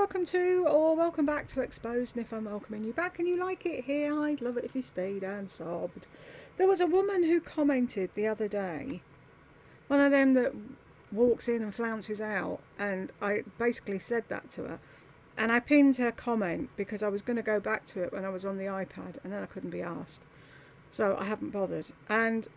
welcome to or welcome back to Exposed. And if I'm welcoming you back and you like it here, I'd love it if you stayed and sobbed. There was a woman who commented the other day, one of them that walks in and flounces out, and I basically said that to her, and I pinned her comment because I was going to go back to it when I was on the iPad, and then I couldn't be asked, so I haven't bothered. And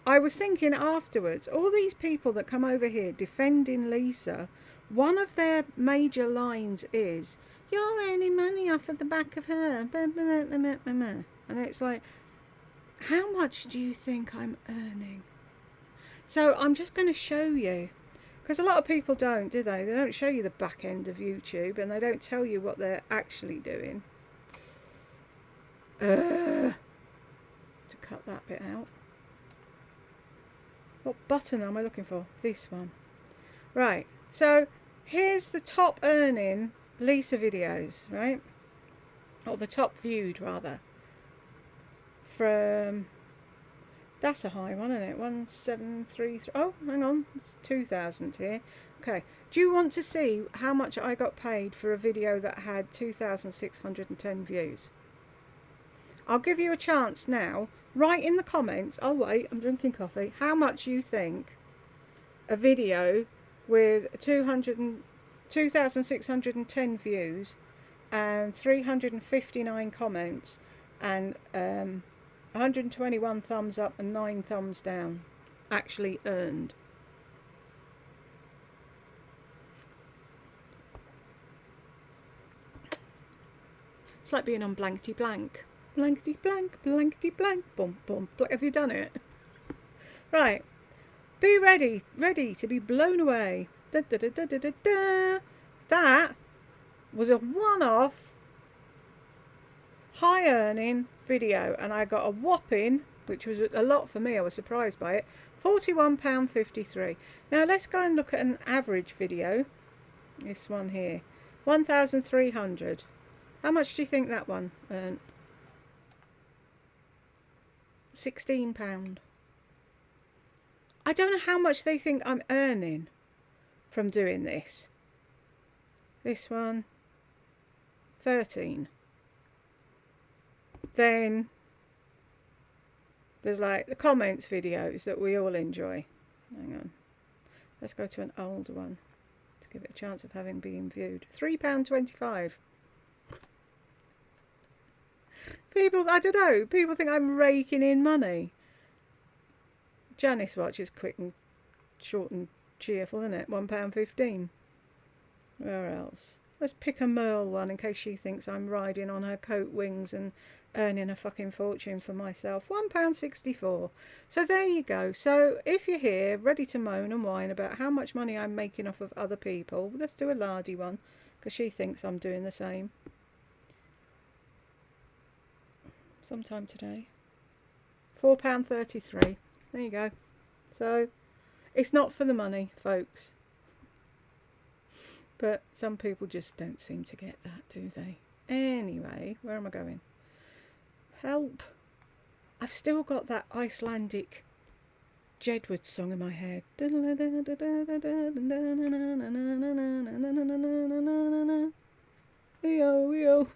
I was thinking afterwards, all these people that come over here defending Lisa, one of their major lines is, "You're earning money off of the back of her." And it's like, how much do you think I'm earning? So I'm just going to show you, because a lot of people don't, do they? They don't show you the back end of YouTube, and they don't tell you what they're actually doing. To cut that bit out. What button am I looking for? This one. Right, so here's the top earning Lisa videos, right? Or the top viewed, rather. From, that's a high one, isn't it? 1733. Oh, hang on, it's 2000 here. Okay, do you want to see how much I got paid for a video that had 2,610 views? I'll give you a chance now. Write in the comments, oh wait, I'm drinking coffee, how much you think a video with 2,610 views and 359 comments and 121 thumbs up and 9 thumbs down actually earned. It's like being on blankety blank. Blankety blank, blankety blank, bum bum. Have you done it? Right. Be ready to be blown away. Da, da, da, da, da, da, da. That was a one-off, high-earning video, and I got a whopping, which was a lot for me, I was surprised by it, £41.53. Now let's go and look at an average video. This one here, 1,300. How much do you think that one earned? £16. I don't know how much they think I'm earning from doing this. This one, 13. Then there's like the comments videos that we all enjoy. Hang on, let's go to an older one to give it a chance of having been viewed. £3.25. People, I don't know, people think I'm raking in money. Janice Watch is quick and short and cheerful, isn't it? £1.15. Where else? Let's pick a Merle one in case she thinks I'm riding on her coat wings and earning a fucking fortune for myself. £1.64. So there you go. So if you're here ready to moan and whine about how much money I'm making off of other people, let's do a lardy one because she thinks I'm doing the same. Sometime today. £4.33. There you go. So it's not for the money, folks. But some people just don't seem to get that, do they? Anyway, where am I going? Help. I've still got that Icelandic Jedward song in my head. Yo.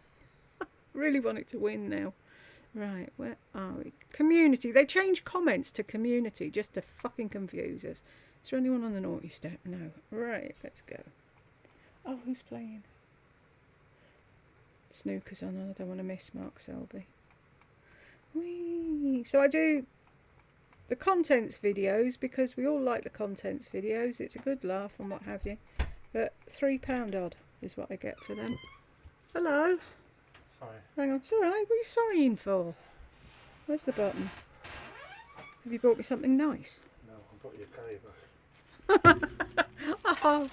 Really want it to win now. Right, where are we? Community. They changed comments to community just to fucking confuse us. Is there anyone on the naughty step? No. Right, let's go. Oh, who's playing? Snooker's on. I don't want to miss Mark Selby. Whee! So I do the contents videos because we all like the contents videos. It's a good laugh and what have you. But £3 odd is what I get for them. Hello. Sorry. Hang on. It's all right. What are you sorrying for? Where's the button? Have you brought me something nice? No, I brought you a carry bag. Oh,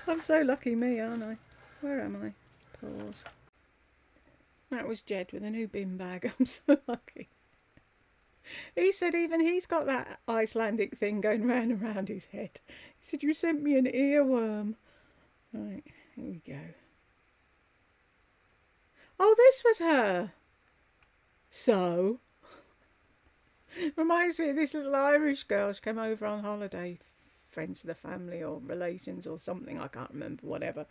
I'm so lucky me, aren't I? Where am I? Pause. That was Jed with a new bin bag. I'm so lucky. He said even he's got that Icelandic thing going round and round his head. He said, you sent me an earworm. Right, here we go. Oh, this was her. So, reminds me of this little Irish girl. She came over on holiday, friends of the family or relations or something. I can't remember, whatever.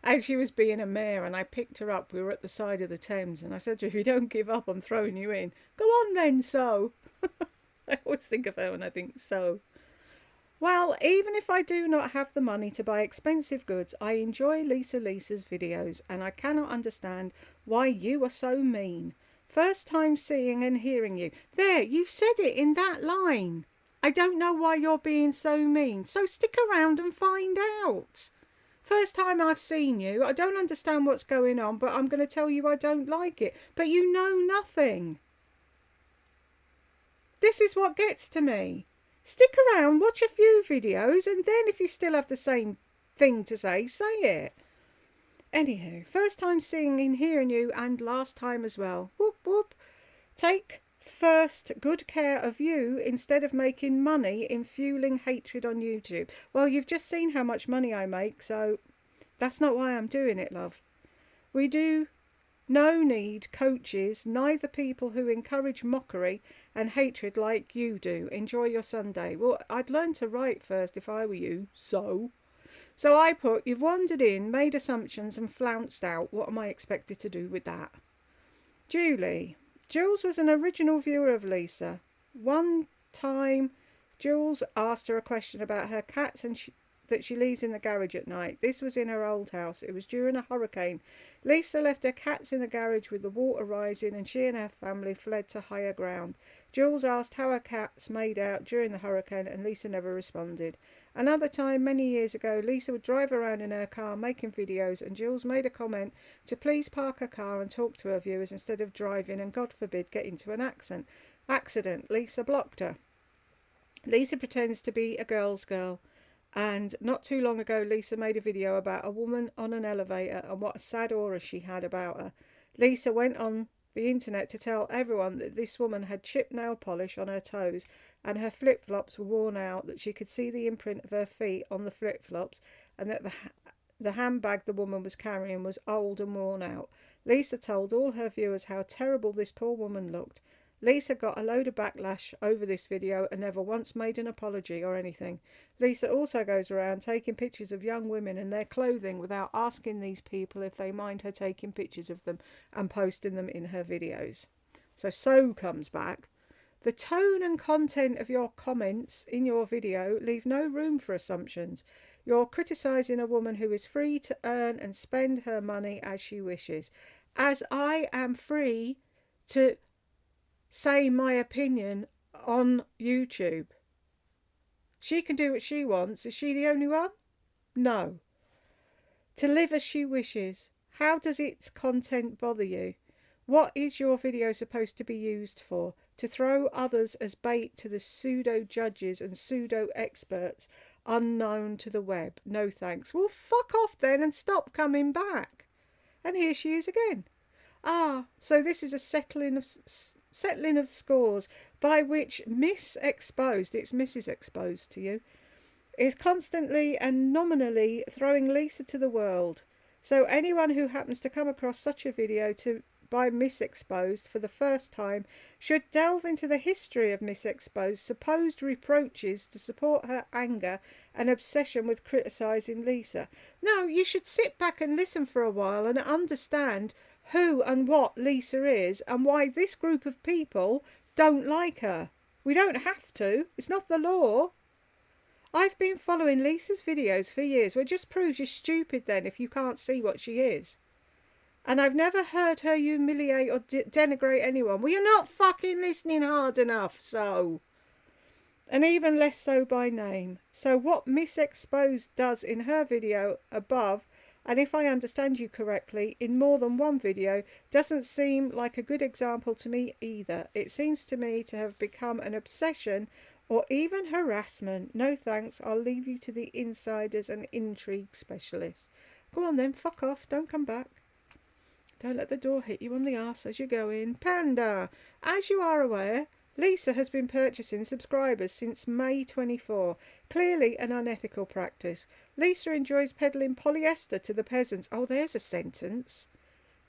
And she was being a mare, and I picked her up. We were at the side of the Thames, and I said to her, if you don't give up, I'm throwing you in. Go on then, so. I always think of her when I think so. Well, even if I do not have the money to buy expensive goods, I enjoy Lisa's videos, and I cannot understand why you are so mean. First time seeing and hearing you. There, you've said it in that line. I don't know why you're being so mean, so stick around and find out. First time I've seen you, I don't understand what's going on, but I'm going to tell you I don't like it. But you know nothing. This is what gets to me. Stick around, watch a few videos, and then if you still have the same thing to say, say it. Anywho, first time seeing and hearing you, and last time as well. Whoop whoop. Take first good care of you instead of making money in fueling hatred on YouTube. Well, you've just seen how much money I make, so that's not why I'm doing it, love. We do no need coaches, neither people who encourage mockery and hatred like you do. Enjoy your Sunday. Well, I'd learn to write first if I were you, so I put, you've wandered in, made assumptions and flounced out. What am I expected to do with that? Jules was an original viewer of Lisa. One time Jules asked her a question about her cats and that she leaves in the garage at night. This was in her old house. It was during a hurricane. Lisa left her cats in the garage with the water rising, and she and her family fled to higher ground. Jules asked how her cats made out during the hurricane, and Lisa never responded. Another time, many years ago, Lisa would drive around in her car making videos, and Jules made a comment to please park her car and talk to her viewers instead of driving and, God forbid, get into an accident. Lisa blocked her. Lisa pretends to be a girl's girl. And not too long ago, Lisa made a video about a woman on an elevator and what a sad aura she had about her. Lisa went on the internet to tell everyone that this woman had chipped nail polish on her toes and her flip-flops were worn out, that she could see the imprint of her feet on the flip-flops, and that the handbag the woman was carrying was old and worn out. Lisa told all her viewers how terrible this poor woman looked. Lisa got a load of backlash over this video and never once made an apology or anything. Lisa also goes around taking pictures of young women and their clothing without asking these people if they mind her taking pictures of them and posting them in her videos. So comes back. The tone and content of your comments in your video leave no room for assumptions. You're criticising a woman who is free to earn and spend her money as she wishes, as I am free to say my opinion on YouTube. She can do what she wants. Is she the only one? No. To live as she wishes. How does its content bother you? What is your video supposed to be used for? To throw others as bait to the pseudo-judges and pseudo-experts unknown to the web? No thanks. Well, fuck off then and stop coming back. And here she is again. So this is a settling of scores by which Miss Exposed, it's Mrs. Exposed to you, is constantly and nominally throwing Lisa to the world. So anyone who happens to come across such a video by Miss Exposed for the first time should delve into the history of Miss Exposed's supposed reproaches to support her anger and obsession with criticising Lisa. No, you should sit back and listen for a while and understand who and what Lisa is and why this group of people don't like her. We don't have to. It's not the law. I've been following Lisa's videos for years. Well, it just proves you're stupid then if you can't see what she is. And I've never heard her humiliate or denigrate anyone. Well, you're not fucking listening hard enough, so. And even less so by name. So what Miss Exposed does in her video above, and if I understand you correctly, in more than one video, doesn't seem like a good example to me either. It seems to me to have become an obsession or even harassment. No thanks, I'll leave you to the insiders and intrigue specialists. Go on then, fuck off, don't come back. Don't let the door hit you on the arse as you go in. Panda, as you are aware, Lisa has been purchasing subscribers since May 24. Clearly an unethical practice. Lisa enjoys peddling polyester to the peasants. Oh, there's a sentence.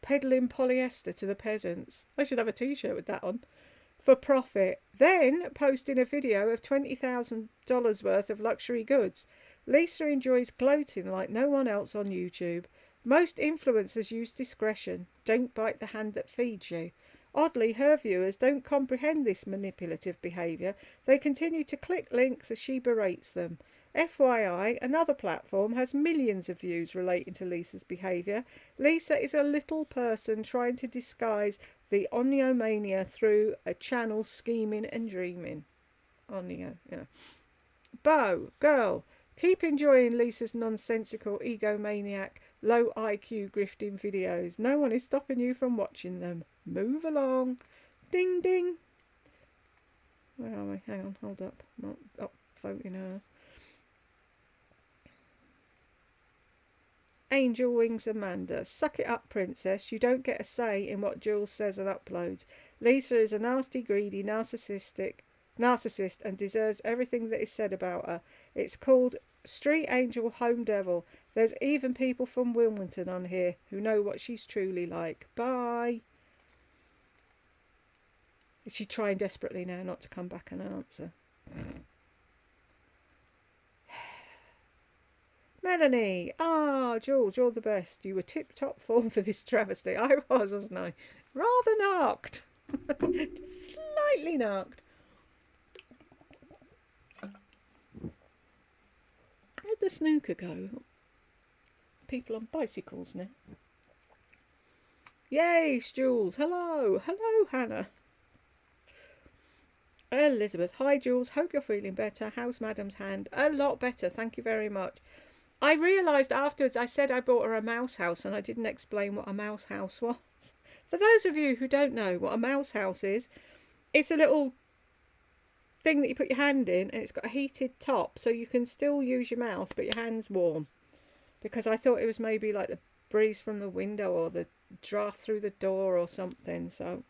Peddling polyester to the peasants. I should have a t-shirt with that on. For profit. Then posting a video of $20,000 worth of luxury goods. Lisa enjoys gloating like no one else on YouTube. Most influencers use discretion. Don't bite the hand that feeds you. Oddly, her viewers don't comprehend this manipulative behaviour. They continue to click links as she berates them. FYI, another platform has millions of views relating to Lisa's behaviour. Lisa is a little person trying to disguise the oniomania through a channel scheming and dreaming. Onio, yeah. Bo, girl, keep enjoying Lisa's nonsensical, egomaniac, low IQ grifting videos. No one is stopping you from watching them. Move along. Ding ding. Where are we? Hang on, hold up. Not up voting her. Angel Wings Amanda. Suck it up, princess. You don't get a say in what Jules says and uploads. Lisa is a nasty, greedy, narcissist and deserves everything that is said about her. It's called Street Angel Home Devil. There's even people from Wilmington on here who know what she's truly like. Bye. Is she trying desperately now not to come back and answer? Melanie. Ah, George, you're the best. You were tip-top form for this travesty. I was, wasn't I? Rather knocked. Just slightly knocked. Where'd the snooker go? People on bicycles now. Yay, Jules. Hello. Hello, Hannah. Elizabeth. Hi, Jules. Hope you're feeling better. How's Madam's hand? A lot better. Thank you very much. I realised afterwards I said I bought her a mouse house and I didn't explain what a mouse house was. For those of you who don't know what a mouse house is, it's a little thing that you put your hand in and it's got a heated top so you can still use your mouse but your hand's warm. Because I thought it was maybe like the breeze from the window or the draft through the door or something. So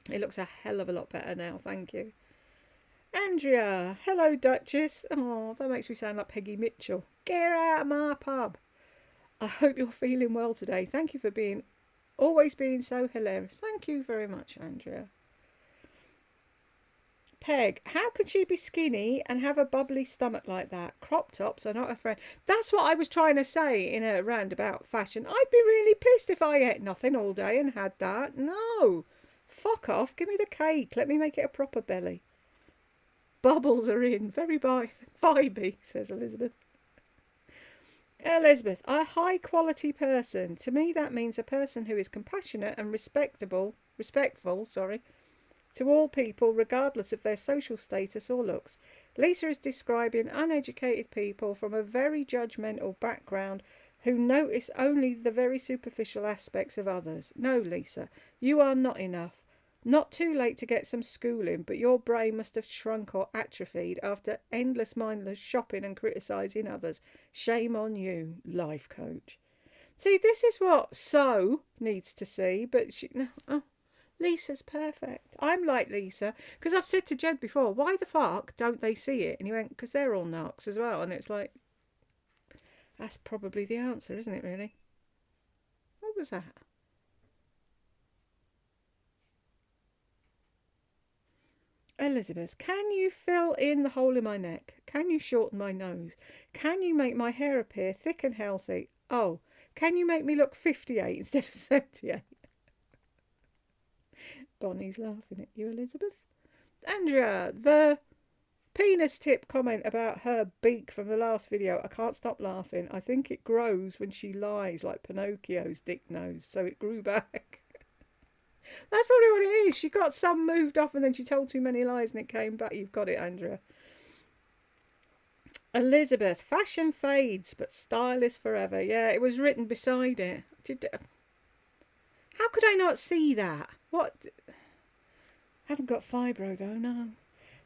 it looks a hell of a lot better now. Thank you. Andrea. Hello, Duchess. Oh, that makes me sound like Peggy Mitchell. Get out of my pub. I hope you're feeling well today. Thank you for always being so hilarious. Thank you very much, Andrea. Peg, how could she be skinny and have a bubbly stomach like that? Crop tops are not a friend. That's what I was trying to say in a roundabout fashion. I'd be really pissed if I ate nothing all day and had that. No. Fuck off. Give me the cake. Let me make it a proper belly. Bubbles are in. Very vibey, says Elizabeth. Elizabeth, a high quality person. To me that means a person who is compassionate and respectful, to all people regardless of their social status or looks. Lisa is describing uneducated people from a very judgmental background who notice only the very superficial aspects of others. No, Lisa, you are not enough. Not too late to get some schooling, but your brain must have shrunk or atrophied after endless mindless shopping and criticising others. Shame on you, life coach. See, this is what So needs to see, but Lisa's perfect. I'm like Lisa, because I've said to Jed before, why the fuck don't they see it? And he went, because they're all narcs as well. And it's like, that's probably the answer, isn't it, really? What was that? Elizabeth, can you fill in the hole in my neck? Can you shorten my nose? Can you make my hair appear thick and healthy? Oh, can you make me look 58 instead of 78? Bonnie's laughing at you, Elizabeth. Andrea, the penis tip comment about her beak from the last video. I can't stop laughing. I think it grows when she lies like Pinocchio's dick nose, so it grew back. That's probably what it is. She got some moved off and then she told too many lies and it came back. You've got it, Andrea. Elizabeth, fashion fades, but style is forever. Yeah, it was written beside it. How could I not see that? What? Haven't got fibro though, no.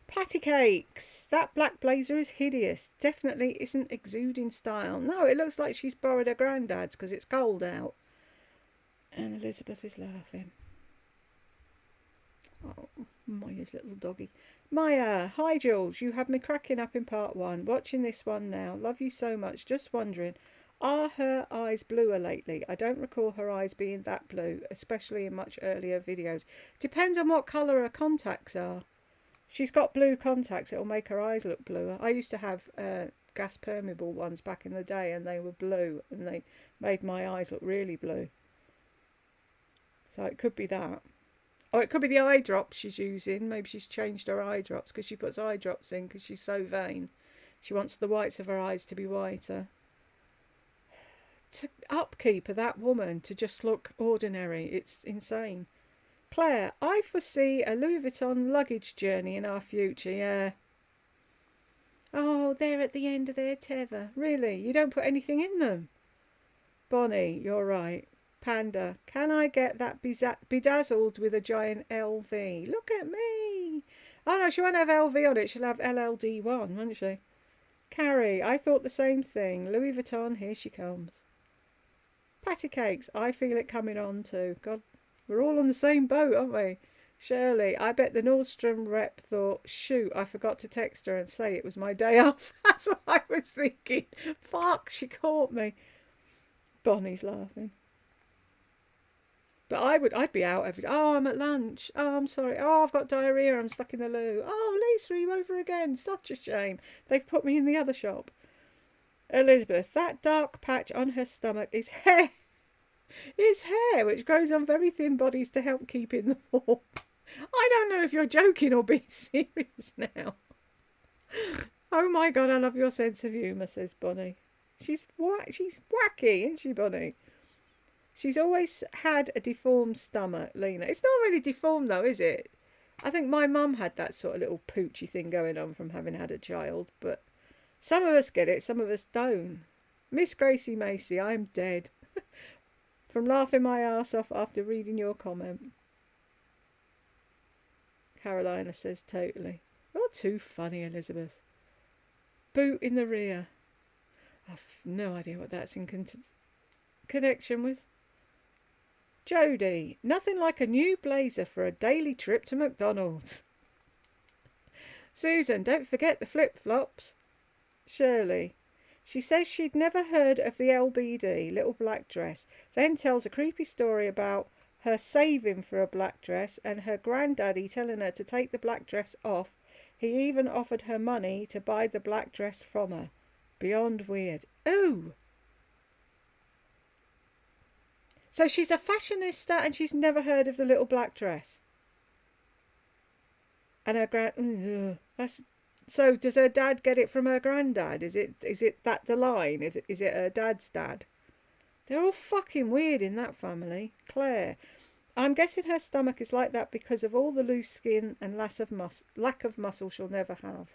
Patty cakes. That black blazer is hideous. Definitely isn't exuding style. No, it looks like she's borrowed her granddad's because it's cold out. And Elizabeth is laughing. Oh, Maya's little doggy. Maya, hi Jules. You had me cracking up in part 1. Watching this one now. Love you so much. Just wondering, are her eyes bluer lately? I don't recall her eyes being that blue, especially in much earlier videos. Depends on what colour her contacts are. If she's got blue contacts, it'll make her eyes look bluer. I used to have gas permeable ones back in the day, and they were blue, and they made my eyes look really blue. So it could be that. Or it could be the eye drops she's using. Maybe she's changed her eye drops, because she puts eye drops in because she's so vain. She wants the whites of her eyes to be whiter. To upkeep of that woman to just look ordinary. It's insane. Claire, I foresee a Louis Vuitton luggage journey in our future, yeah. Oh, they're at the end of their tether. Really? You don't put anything in them? Bonnie, you're right. Panda, can I get that bedazzled with a giant LV? Look at me. Oh no, she won't have LV on it. She'll have LLD1, won't she? Carrie, I thought the same thing. Louis Vuitton, here she comes. Patty cakes, I feel it coming on too. God, we're all on the same boat, aren't we? Shirley, I bet the Nordstrom rep thought, shoot, I forgot to text her and say it was my day off. That's what I was thinking. Fuck, she caught me. Bonnie's laughing. But I'd be out every day. Oh, I'm at lunch. Oh, I'm sorry. Oh, I've got diarrhea. I'm stuck in the loo. Oh, Lisa, are you over again? Such a shame. They've put me in the other shop. Elizabeth, that dark patch on her stomach is hair. It's hair, which grows on very thin bodies to help keep in the warmth. I don't know if you're joking or being serious now. Oh my God, I love your sense of humour, says Bonnie. She's wacky, isn't she, Bonnie? She's always had a deformed stomach, Lena. It's not really deformed though, is it? I think my mum had that sort of little poochy thing going on from having had a child, but some of us get it, some of us don't. Miss Gracie Macy, I'm dead. From laughing my ass off after reading your comment. Carolina says totally. You're too funny, Elizabeth. Boot in the rear. I've no idea what that's in connection with. Jodie, nothing like a new blazer for a daily trip to McDonald's. Susan, don't forget the flip-flops. Shirley, she says she'd never heard of the LBD, little black dress, then tells a creepy story about her saving for a black dress and her granddaddy telling her to take the black dress off. He even offered her money to buy the black dress from her. Beyond weird. Ooh! So she's a fashionista and she's never heard of the little black dress. And her so does her dad get it from her granddad? Is it that the line? Is it her dad's dad? They're all fucking weird in that family. Claire, I'm guessing her stomach is like that because of all the loose skin and lack of muscle she'll never have.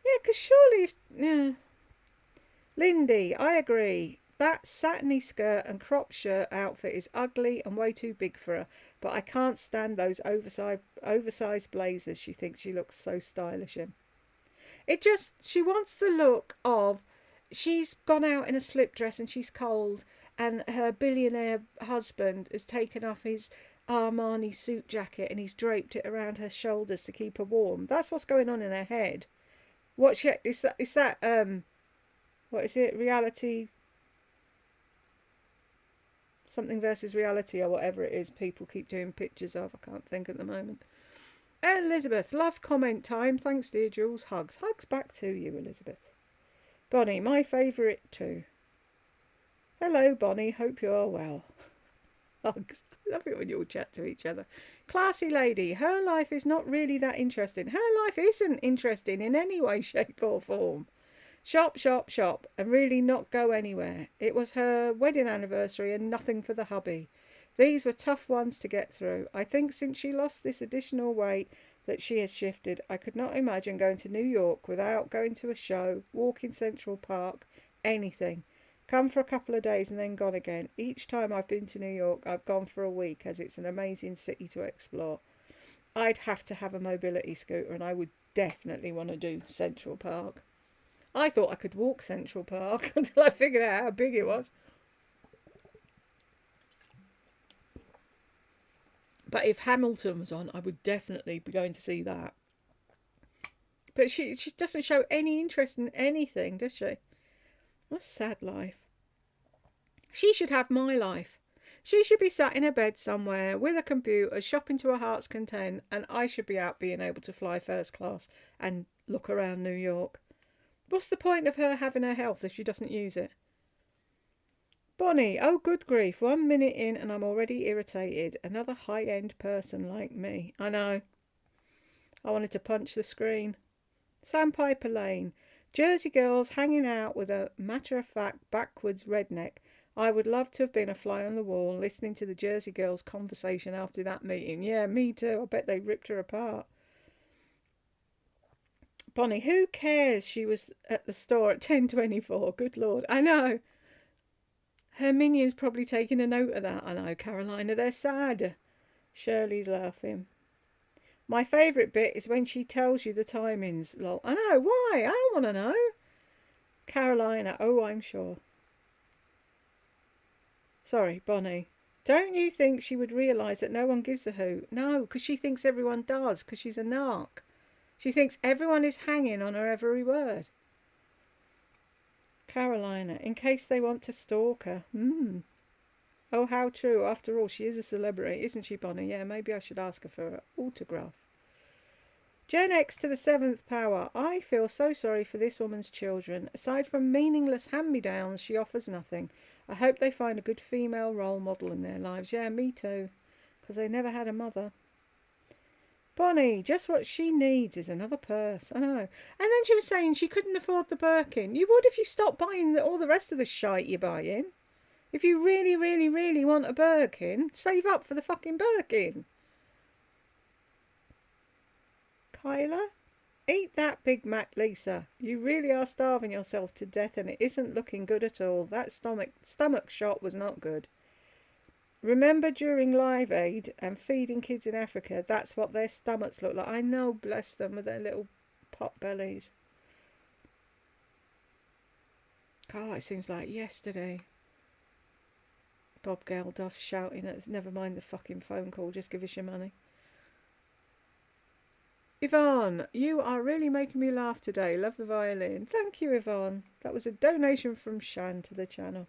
Yeah, because surely if... Yeah. Lindy, I agree. That satiny skirt and crop shirt outfit is ugly and way too big for her, but I can't stand those oversized blazers she thinks she looks so stylish in. She wants the look of, she's gone out in a slip dress and she's cold, and her billionaire husband has taken off his Armani suit jacket and he's draped it around her shoulders to keep her warm. That's what's going on in her head. What is that what is it? Reality... Something versus reality or whatever it is people keep doing pictures of. I can't think at the moment. Elizabeth, love comment time. Thanks, dear Jules. Hugs. Hugs back to you, Elizabeth. Bonnie, my favourite too. Hello, Bonnie. Hope you're well. Hugs. I love it when you all chat to each other. Classy lady. Her life is not really that interesting. Her life isn't interesting in any way, shape or form. Shop, shop, shop, and really not go anywhere. It was her wedding anniversary and nothing for the hubby. These were tough ones to get through. I think since she lost this additional weight that she has shifted. I could not imagine going to New York without going to a show, walking Central Park, anything. Come for a couple of days and then gone again. Each time I've been to New York, I've gone for a week as it's an amazing city to explore. I'd have to have a mobility scooter and I would definitely want to do Central Park. I thought I could walk Central Park until I figured out how big it was. But if Hamilton was on, I would definitely be going to see that. But she doesn't show any interest in anything, does she? What a sad life. She should have my life. She should be sat in a bed somewhere with a computer, shopping to her heart's content, and I should be out being able to fly first class and look around New York. What's the point of her having her health if she doesn't use it? Bonnie, oh good grief, 1 minute in and I'm already irritated. Another high-end person like me. I know. I wanted to punch the screen. Sandpiper Lane. Jersey girls hanging out with a matter-of-fact backwards redneck. I would love to have been a fly on the wall listening to the Jersey girls' conversation after that meeting. Yeah, me too. I bet they ripped her apart. Bonnie, who cares she was at the store at 10:24? Good Lord. I know. Her minion's probably taking a note of that. I know, Carolina, they're sad. Shirley's laughing. My favourite bit is when she tells you the timings. Lol. I know, why? I don't want to know. Carolina, oh, I'm sure. Sorry, Bonnie. Don't you think she would realise that no one gives a hoot? No, because she thinks everyone does, because she's a narc. She thinks everyone is hanging on her every word. Carolina, in case they want to stalk her. Oh, how true. After all, she is a celebrity, isn't she, Bonnie? Yeah, maybe I should ask her for an autograph. Gen X to the 7th power. I feel so sorry for this woman's children. Aside from meaningless hand-me-downs, she offers nothing. I hope they find a good female role model in their lives. Yeah, me too. Because they never had a mother. Bonnie, just what she needs is another purse. I know. And then she was saying she couldn't afford the Birkin. You would if you stopped buying all the rest of the shite you're buying. If you really, really, really want a Birkin, save up for the fucking Birkin. Kyla, eat that Big Mac, Lisa. You really are starving yourself to death and it isn't looking good at all. That stomach shot was not good. Remember during Live Aid and feeding kids in Africa, that's what their stomachs look like. I know, bless them, with their little pot bellies. God, it seems like yesterday. Bob Geldof shouting at, never mind the fucking phone call, just give us your money. Yvonne, you are really making me laugh today. Love the violin. Thank you, Yvonne. That was a donation from Shan to the channel.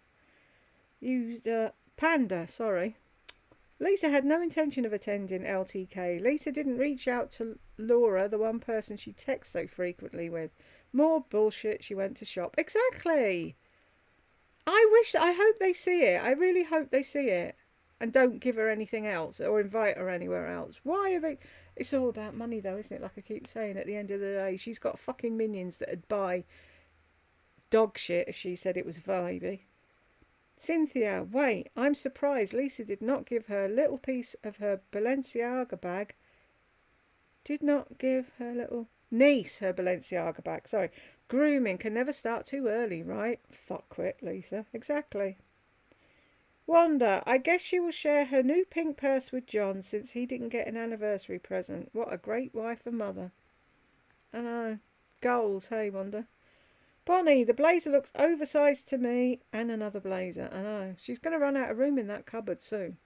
Used Panda, sorry. Lisa had no intention of attending LTK. Lisa didn't reach out to Laura, the one person she texts so frequently with. More bullshit, she went to shop. Exactly. I hope they see it. I really hope they see it. And don't give her anything else or invite her anywhere else. Why are they... It's all about money though, isn't it? Like I keep saying, at the end of the day, she's got fucking minions that'd buy dog shit if she said it was vibey. Cynthia, wait, I'm surprised Lisa did not give her a little piece of her Balenciaga bag. Did not give her little niece her Balenciaga bag. Sorry. Grooming can never start too early, right? Fuck quit, Lisa. Exactly. Wanda, I guess she will share her new pink purse with John since he didn't get an anniversary present. What a great wife and mother. I know. Goals, hey, Wanda. Bonnie, the blazer looks oversized to me. And another blazer. I know. She's going to run out of room in that cupboard soon.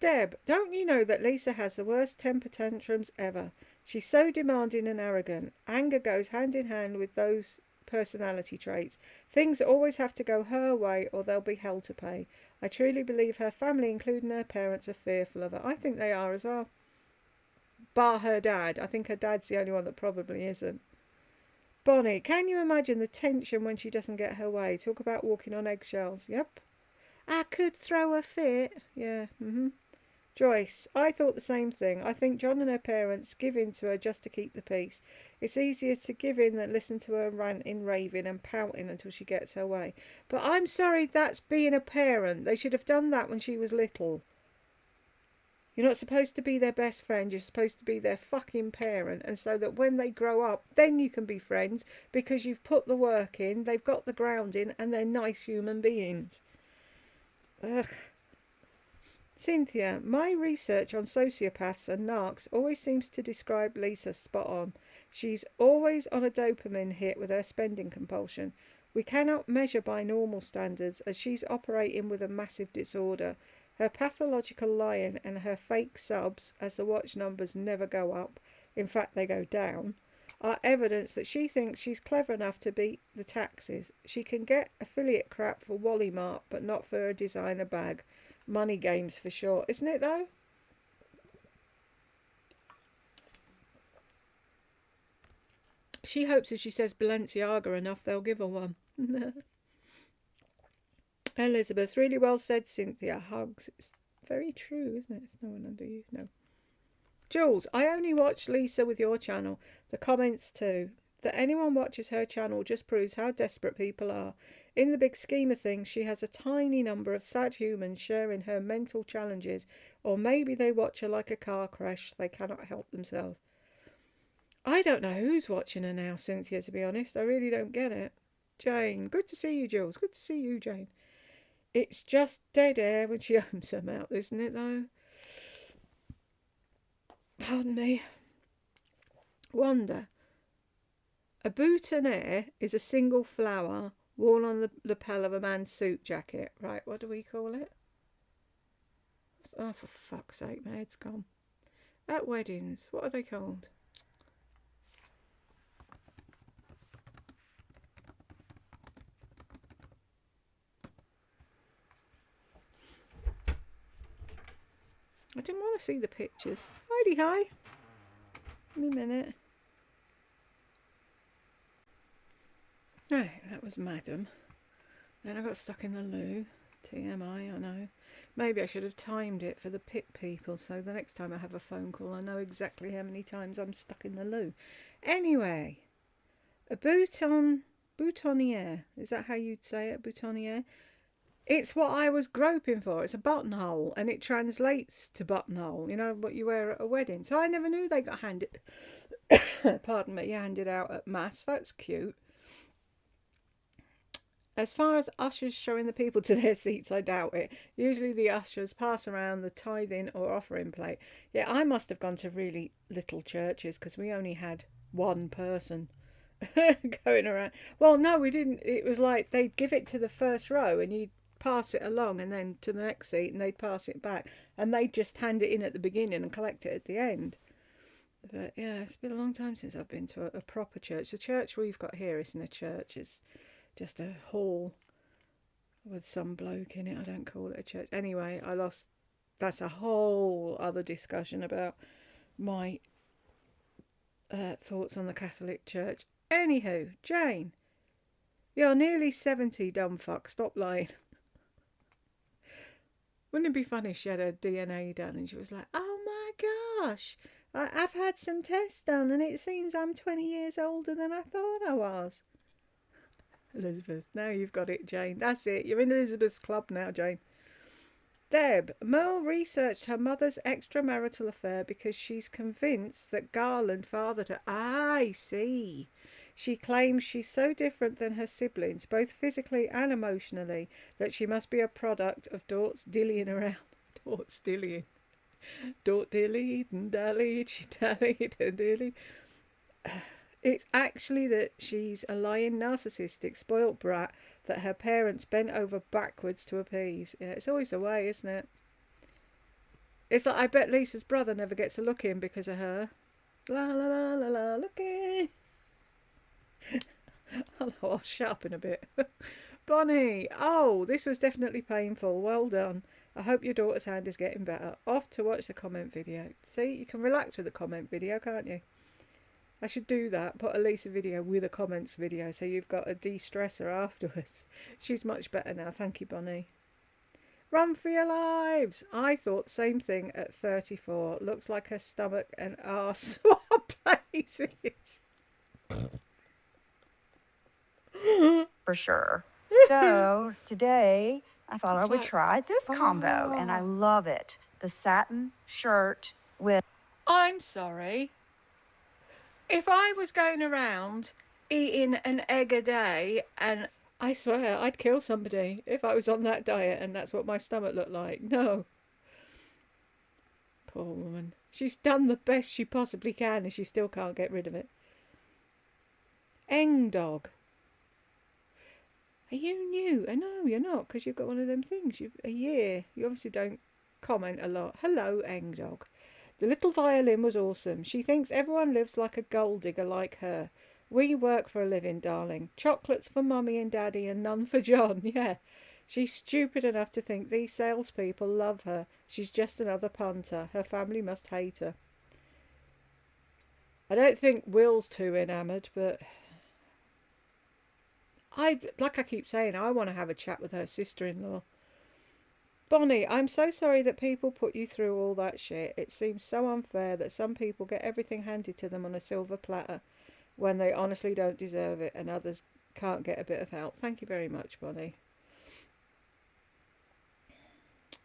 Deb, don't you know that Lisa has the worst temper tantrums ever? She's so demanding and arrogant. Anger goes hand in hand with those personality traits. Things always have to go her way or they'll be hell to pay. I truly believe her family, including her parents, are fearful of her. I think they are as well. Bar her dad. I think her dad's the only one that probably isn't. Bonnie, can you imagine the tension when she doesn't get her way? Talk about walking on eggshells. Yep. I could throw a fit. Yeah. Joyce, I thought the same thing. I think John and her parents give in to her just to keep the peace. It's easier to give in than listen to her ranting, raving and pouting until she gets her way. But I'm sorry, that's being a parent. They should have done that when she was little. You're not supposed to be their best friend. You're supposed to be their fucking parent. And so that when they grow up, then you can be friends because you've put the work in, they've got the grounding and they're nice human beings. Ugh. Cynthia, my research on sociopaths and narcs always seems to describe Lisa spot on. She's always on a dopamine hit with her spending compulsion. We cannot measure by normal standards as she's operating with a massive disorder. Her pathological lying and her fake subs, as the watch numbers never go up, in fact they go down, are evidence that she thinks she's clever enough to beat the taxes. She can get affiliate crap for Wally Mart, but not for a designer bag. Money games for sure, isn't it though? She hopes if she says Balenciaga enough, they'll give her one. Elizabeth, really well said, Cynthia. Hugs. It's very true, isn't it? It's no one under you. No. Jules, I only watch Lisa with your channel. The comments too. That anyone watches her channel just proves how desperate people are. In the big scheme of things, she has a tiny number of sad humans sharing her mental challenges, or maybe they watch her like a car crash. They cannot help themselves. I don't know who's watching her now, Cynthia, to be honest. I really don't get it. Jane, good to see you, Jules. Good to see you, Jane. It's just dead air when she opens her mouth, isn't it, though? Pardon me. Wanda. A boutonniere is a single flower worn on the lapel of a man's suit jacket. Right, what do we call it? Oh, for fuck's sake, my head's gone. At weddings, what are they called? I didn't want to see the pictures. Heidi, hi. Give me a minute. Right, that was Madam. Then I got stuck in the loo. TMI, I know. Maybe I should have timed it for the pit people, so the next time I have a phone call, I know exactly how many times I'm stuck in the loo. Anyway, a boutonniere. Is that how you'd say it, boutonniere? It's what I was groping for. It's a buttonhole, and it translates to buttonhole. You know, what you wear at a wedding. So I never knew they got handed... pardon me, handed out at mass. That's cute. As far as ushers showing the people to their seats, I doubt it. Usually the ushers pass around the tithing or offering plate. Yeah, I must have gone to really little churches because we only had one person going around. Well, no, we didn't. It was like they'd give it to the first row and you'd pass it along and then to the next seat and they'd pass it back. And they'd just hand it in at the beginning and collect it at the end. But yeah, it's been a long time since I've been to a proper church. The church we've got here isn't a church. It's just a hall with some bloke in it. I don't call it a church. Anyway, that's a whole other discussion about my thoughts on the Catholic Church. Anywho, Jane, you're nearly 70, dumb fuck. Stop lying. Wouldn't it be funny if she had her DNA done and she was like, oh my gosh, I've had some tests done and it seems I'm 20 years older than I thought I was. Elizabeth, now you've got it, Jane. That's it. You're in Elizabeth's club now, Jane. Deb, Merle researched her mother's extramarital affair because she's convinced that Garland fathered her. I see. She claims she's so different than her siblings, both physically and emotionally, that she must be a product of Dort's dillying around. Dort's dillying. Dort dillied and dallied, she dallied and dillied. It's actually that she's a lying, narcissistic, spoilt brat that her parents bent over backwards to appease. Yeah, it's always the way, isn't it? It's like, I bet Lisa's brother never gets a look in because of her. La la la la la, look in. I'll shut up in a bit. Bonnie, oh, this was definitely painful. Well done. I hope your daughter's hand is getting better. Off to watch the comment video. See, you can relax with the comment video, can't you? I should do that, put a Lisa video with a comments video so you've got a de-stressor afterwards. She's much better now, thank you, Bonnie. Run for your lives! I thought same thing at 34. Looks like her stomach and arse swap places. For sure. So today I thought I would try this combo and I love it. The satin shirt with... I'm sorry. If I was going around eating an egg a day, and I swear I'd kill somebody if I was on that diet and that's what my stomach looked like. No. Poor woman. She's done the best she possibly can and she still can't get rid of it. Eng dog. Are you new? No, you're not, because you've got one of them things. A year. You obviously don't comment a lot. Hello, Eng dog. The little violin was awesome. She thinks everyone lives like a gold digger like her. We work for a living, darling. Chocolates for Mummy and Daddy and none for John. Yeah. She's stupid enough to think these salespeople love her. She's just another punter. Her family must hate her. I don't think Will's too enamoured, but like I keep saying, I want to have a chat with her sister-in-law. Bonnie, I'm so sorry that people put you through all that shit. It seems so unfair that some people get everything handed to them on a silver platter when they honestly don't deserve it and others can't get a bit of help. Thank you very much, Bonnie.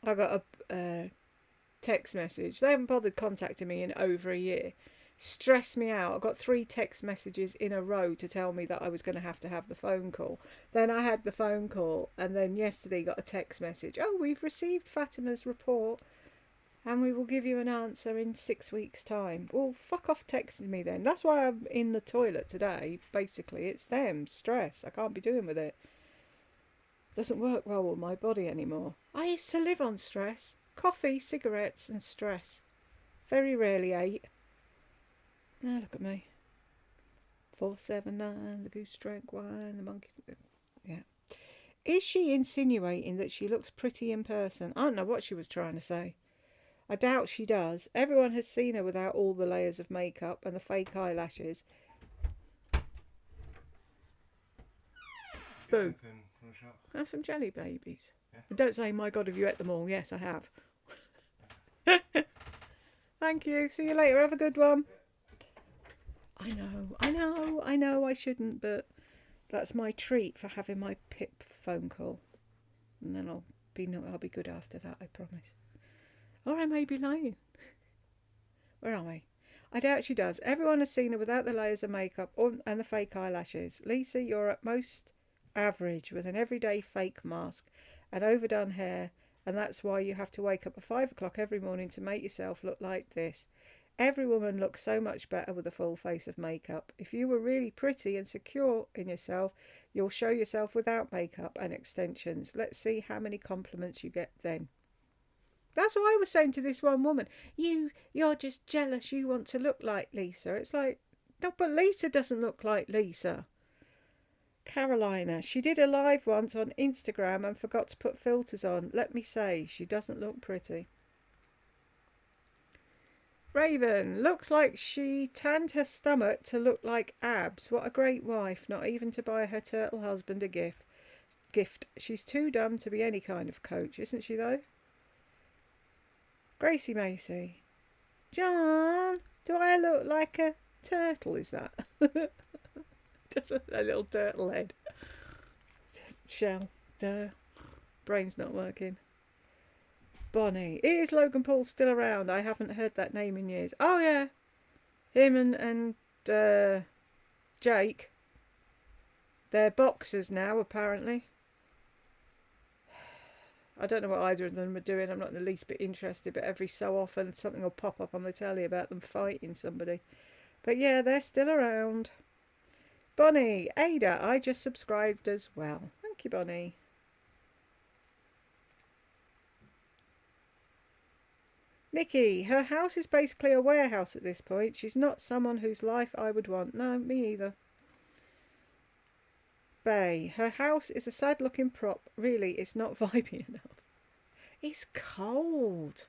I got a text message. They haven't bothered contacting me in over a year. Stressed me out. I got 3 text messages in a row to tell me that I was going to have the phone call. Then I had the phone call, and then yesterday got a text message. Oh, we've received Fatima's report, and we will give you an answer in 6 weeks' time. Well, fuck off texting me then. That's why I'm in the toilet today. Basically, it's them. Stress. I can't be doing with it. Doesn't work well with my body anymore. I used to live on stress. Coffee, cigarettes, and stress. Very rarely ate. Now look at me. 479, the goose drank wine, the monkey. Yeah. Is she insinuating that she looks pretty in person? I don't know what she was trying to say. I doubt she does. Everyone has seen her without all the layers of makeup and the fake eyelashes. Boo. Have some jelly babies. Yeah. And don't say, my God, have you ate them all? Yes, I have. Thank you. See you later. Have a good one. I know I shouldn't, but that's my treat for having my Pip phone call. And then I'll be good after that, I promise. Or I may be lying. Where are we? I doubt she does. Everyone has seen her without the layers of makeup and the fake eyelashes. Lisa, you're at most average with an everyday fake mask and overdone hair, and that's why you have to wake up at 5 o'clock every morning to make yourself look like this. Every woman looks so much better with a full face of makeup. If you were really pretty and secure in yourself, you'll show yourself without makeup and extensions. Let's see how many compliments you get then. That's what I was saying to this one woman. You're just jealous. You want to look like Lisa. It's like, no, but Lisa doesn't look like Lisa. Carolina, she did a live once on Instagram and forgot to put filters on. Let me say, she doesn't look pretty. Raven, looks like she tanned her stomach to look like abs. What a great wife, not even to buy her turtle husband a gift. She's too dumb to be any kind of coach, isn't she though? Gracie Macy. John, do I look like a turtle, is that? Just a little turtle head. Shell. Duh. Brain's not working. Bonnie. Is Logan Paul still around? I haven't heard that name in years. Oh, yeah. Him and Jake. They're boxers now, apparently. I don't know what either of them are doing. I'm not in the least bit interested, but every so often something will pop up on the telly about them fighting somebody. But yeah, they're still around. Bonnie. Ada, I just subscribed as well. Thank you, Bonnie. Nikki, her house is basically a warehouse at this point. She's not someone whose life I would want. No, me either. Bay, her house is a sad looking prop. Really, it's not vibey enough. It's cold.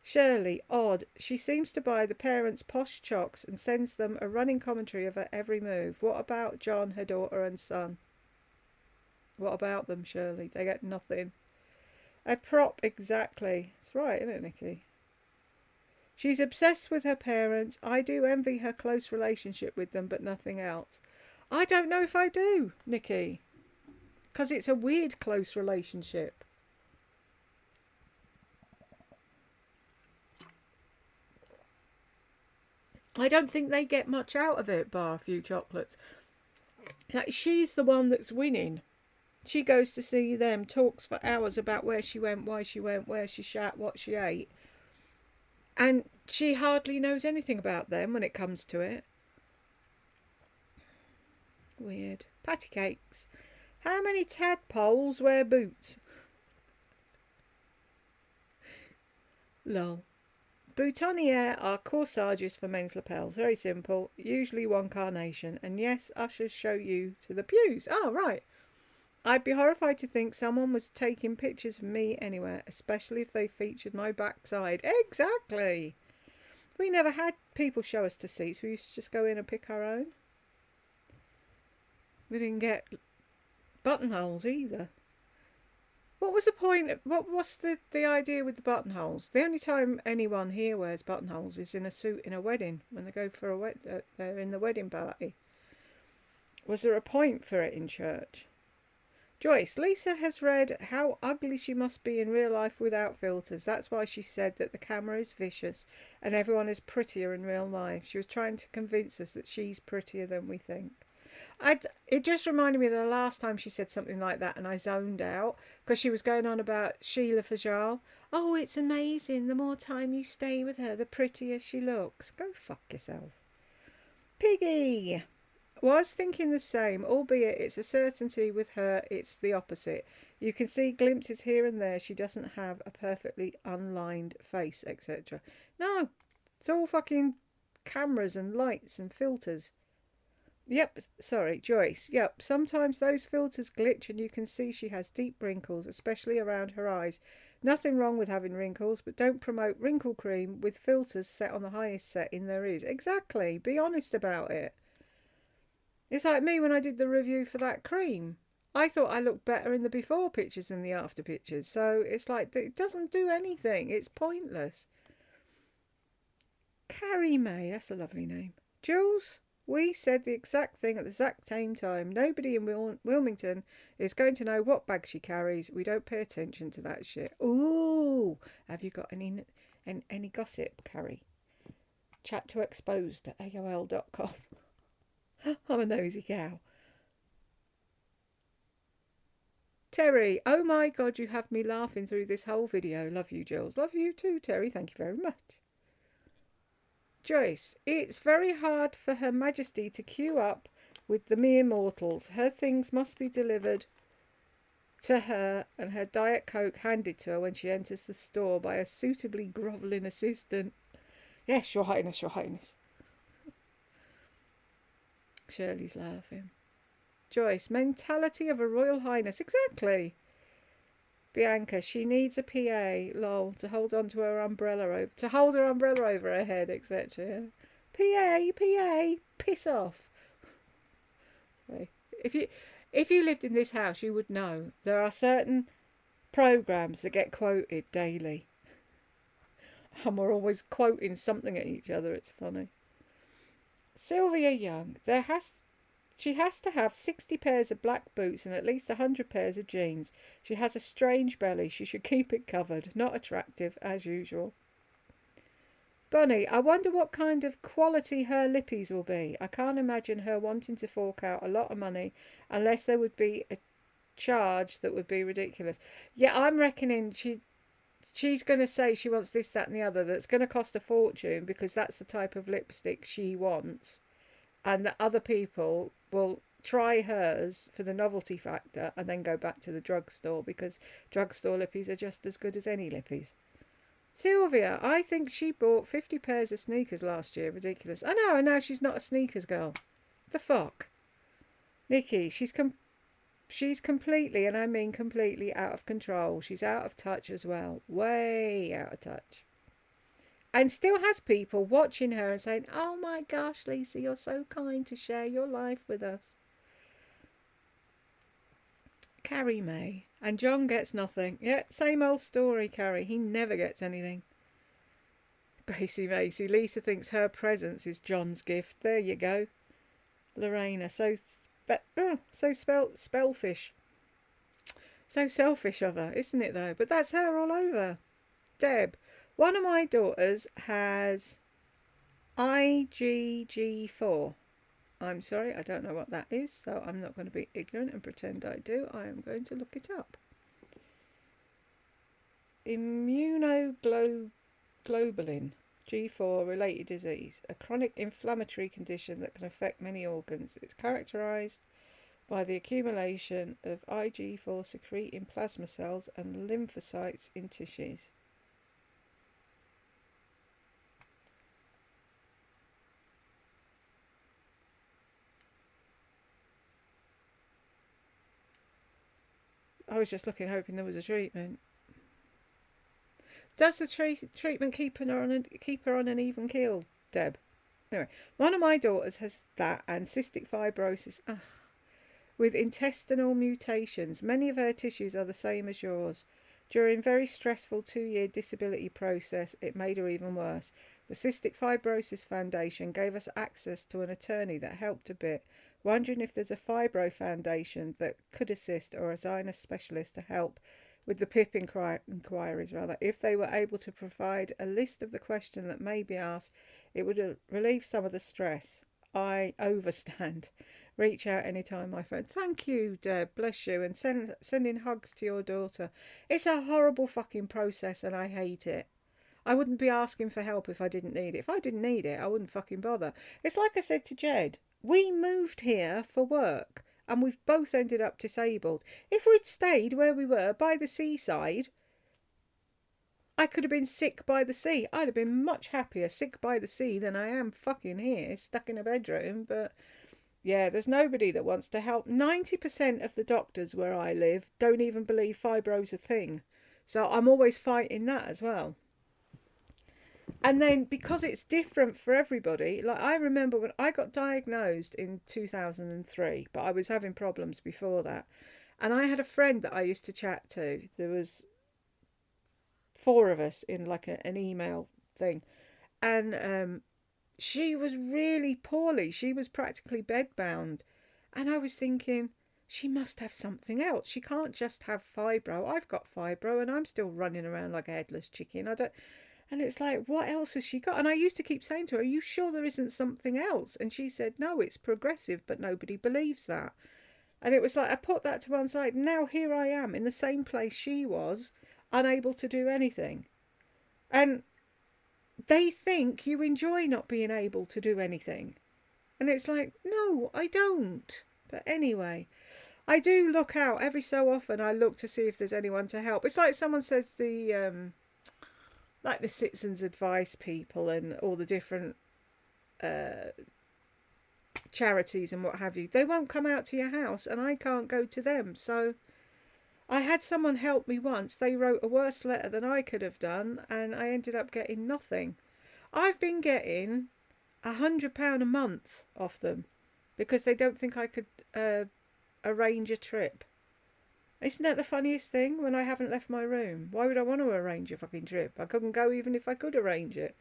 Shirley, odd. She seems to buy the parents posh chocks and sends them a running commentary of her every move. What about John, her daughter and son? What about them, Shirley? They get nothing. A prop, exactly. That's right, isn't it, Nikki? She's obsessed with her parents. I do envy her close relationship with them, but nothing else. I don't know if I do, Nikki. Because it's a weird close relationship. I don't think they get much out of it, bar a few chocolates. Like, she's the one that's winning. She goes to see them, talks for hours about where she went, why she went, where she shat, what she ate. And she hardly knows anything about them when it comes to it. Weird. Patty cakes. How many tadpoles wear boots? Lol. Boutonniere are corsages for men's lapels. Very simple. Usually one carnation. And yes, ushers show you to the pews. Oh, right. I'd be horrified to think someone was taking pictures of me anywhere, especially if they featured my backside. Exactly. We never had people show us to seats. We used to just go in and pick our own. We didn't get buttonholes either. What was the point? What's the idea with the buttonholes? The only time anyone here wears buttonholes is in a suit in a wedding, when they go for they're in the wedding party. Was there a point for it in church? Joyce, Lisa has read how ugly she must be in real life without filters. That's why she said that the camera is vicious and everyone is prettier in real life. She was trying to convince us that she's prettier than we think. It just reminded me of the last time she said something like that and I zoned out because she was going on about Sheila Fajal. Oh, it's amazing. The more time you stay with her, the prettier she looks. Go fuck yourself. Piggy was thinking the same, albeit it's a certainty with her it's the opposite. You can see glimpses here and there. She doesn't have a perfectly unlined face, etc. No, it's all fucking cameras and lights and filters. Yep, sorry, Joyce. Yep, sometimes those filters glitch and you can see she has deep wrinkles, especially around her eyes. Nothing wrong with having wrinkles, but don't promote wrinkle cream with filters set on the highest setting there is. Exactly, be honest about it. It's like me when I did the review for that cream. I thought I looked better in the before pictures than the after pictures. So it's like, it doesn't do anything. It's pointless. Carrie May, that's a lovely name. Jules, we said the exact thing at the exact same time. Nobody in Wilmington is going to know what bag she carries. We don't pay attention to that shit. Ooh, have you got any gossip, Carrie? Chat to exposed at AOL.com. I'm a nosy cow. Terry, oh my God, you have me laughing through this whole video. Love you, Jules. Love you too, Terry. Thank you very much. Joyce, it's very hard for Her Majesty to queue up with the mere mortals. Her things must be delivered to her and her Diet Coke handed to her when she enters the store by a suitably grovelling assistant. Yes, Your Highness, Your Highness. Shirley's laughing. Joyce, mentality of a Royal Highness. Exactly. Bianca, she needs a PA, lol, to hold on to her umbrella over her head, etc. PA, piss off. If you lived in this house, you would know there are certain programs that get quoted daily. And we're always quoting something at each other. It's funny. Sylvia Young, she has to have 60 pairs of black boots and at least 100 pairs of jeans. She has a strange belly. She should keep it covered. Not attractive, as usual. Bunny, I wonder what kind of quality her lippies will be. I can't imagine her wanting to fork out a lot of money unless there would be a charge that would be ridiculous. Yeah, I'm reckoning she's going to say she wants this, that and the other. That's going to cost a fortune because that's the type of lipstick she wants. And that other people will try hers for the novelty factor and then go back to the drugstore because drugstore lippies are just as good as any lippies. Sylvia, I think she bought 50 pairs of sneakers last year. Ridiculous. I know, and now she's not a sneakers girl. The fuck? Nikki, she's completely, and I mean completely, out of control. She's out of touch as well. Way out of touch. And still has people watching her and saying, oh my gosh, Lisa, you're so kind to share your life with us. Carrie May. And John gets nothing. Yeah, same old story, Carrie. He never gets anything. Gracie Macy. Lisa thinks her presence is John's gift. There you go. Lorena. Spellfish. So selfish of her, isn't it though? But that's her all over. Deb. One of my daughters has IgG4. I'm sorry, I don't know what that is, so I'm not going to be ignorant and pretend I do. I am going to look it up. Immunoglobulin G4 related disease, a chronic inflammatory condition that can affect many organs. It's characterized by the accumulation of Ig4 secrete in plasma cells and lymphocytes in tissues. I was just looking, hoping there was a treatment. Does the treatment keep her on an even keel, Deb? Anyway, one of my daughters has that and cystic fibrosis with intestinal mutations. Many of her tissues are the same as yours. During very stressful 2-year disability process, it made her even worse. The Cystic Fibrosis Foundation gave us access to an attorney that helped a bit. Wondering if there's a fibro foundation that could assist or assign a specialist to help with the PIP inquiries, rather. If they were able to provide a list of the questions that may be asked, it would relieve some of the stress. I overstand. Reach out anytime, my friend. Thank you, Deb. Bless you. And sending hugs to your daughter. It's a horrible fucking process and I hate it. I wouldn't be asking for help if I didn't need it. If I didn't need it, I wouldn't fucking bother. It's like I said to Jed. We moved here for work and we've both ended up disabled. If we'd stayed where we were by the seaside, I could have been sick by the sea. I'd have been much happier sick by the sea than I am fucking here, stuck in a bedroom. But yeah, there's nobody that wants to help. 90% of the doctors where I live don't even believe fibro's a thing. So I'm always fighting that as well. And then because it's different for everybody, like I remember when I got diagnosed in 2003, but I was having problems before that. And I had a friend that I used to chat to. There was 4 of us in like an email thing. And she was really poorly. She was practically bedbound. And I was thinking, she must have something else. She can't just have fibro. I've got fibro and I'm still running around like a headless chicken. And it's like, what else has she got? And I used to keep saying to her, are you sure there isn't something else? And she said, no, it's progressive, but nobody believes that. And it was like, I put that to one side. Now here I am in the same place she was, unable to do anything. And they think you enjoy not being able to do anything. And it's like, no, I don't. But anyway, I do look out every so often. I look to see if there's anyone to help. It's like someone says like the citizens advice people and all the different charities and what have you. They won't come out to your house and I can't go to them. So I had someone help me once. They wrote a worse letter than I could have done and I ended up getting nothing. I've been getting £100 a month off them because they don't think I could arrange a trip. Isn't that the funniest thing? When I haven't left my room, why would I want to arrange a fucking trip? I couldn't go even if I could arrange it.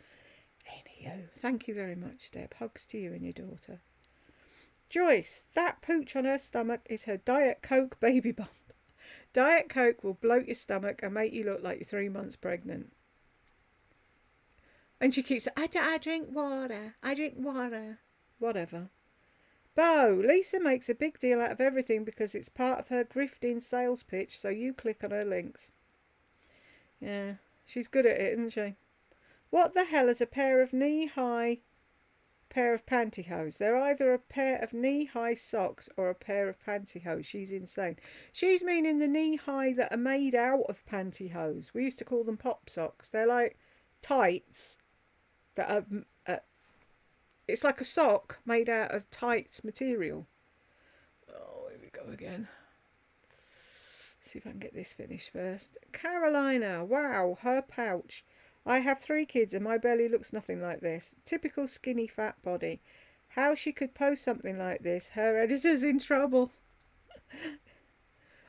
Anywho, thank you very much, Deb. Hugs to you and your daughter. Joyce, that pooch on her stomach is her Diet Coke baby bump. Diet Coke will bloat your stomach and make you look like you're 3 months pregnant. And she keeps saying, I drink water. I drink water. Whatever. Bo, Lisa makes a big deal out of everything because it's part of her grifting sales pitch, so you click on her links. Yeah, she's good at it, isn't she? What the hell is a pair of knee-high pair of pantyhose? They're either a pair of knee-high socks or a pair of pantyhose. She's insane. She's meaning the knee-high that are made out of pantyhose. We used to call them pop socks. They're like tights that are... it's like a sock made out of tight material. Oh, here we go again. See if I can get this finished first. Carolina, wow, her pouch. I have 3 kids and my belly looks nothing like this. Typical skinny fat body. How she could post something like this? Her editor's in trouble.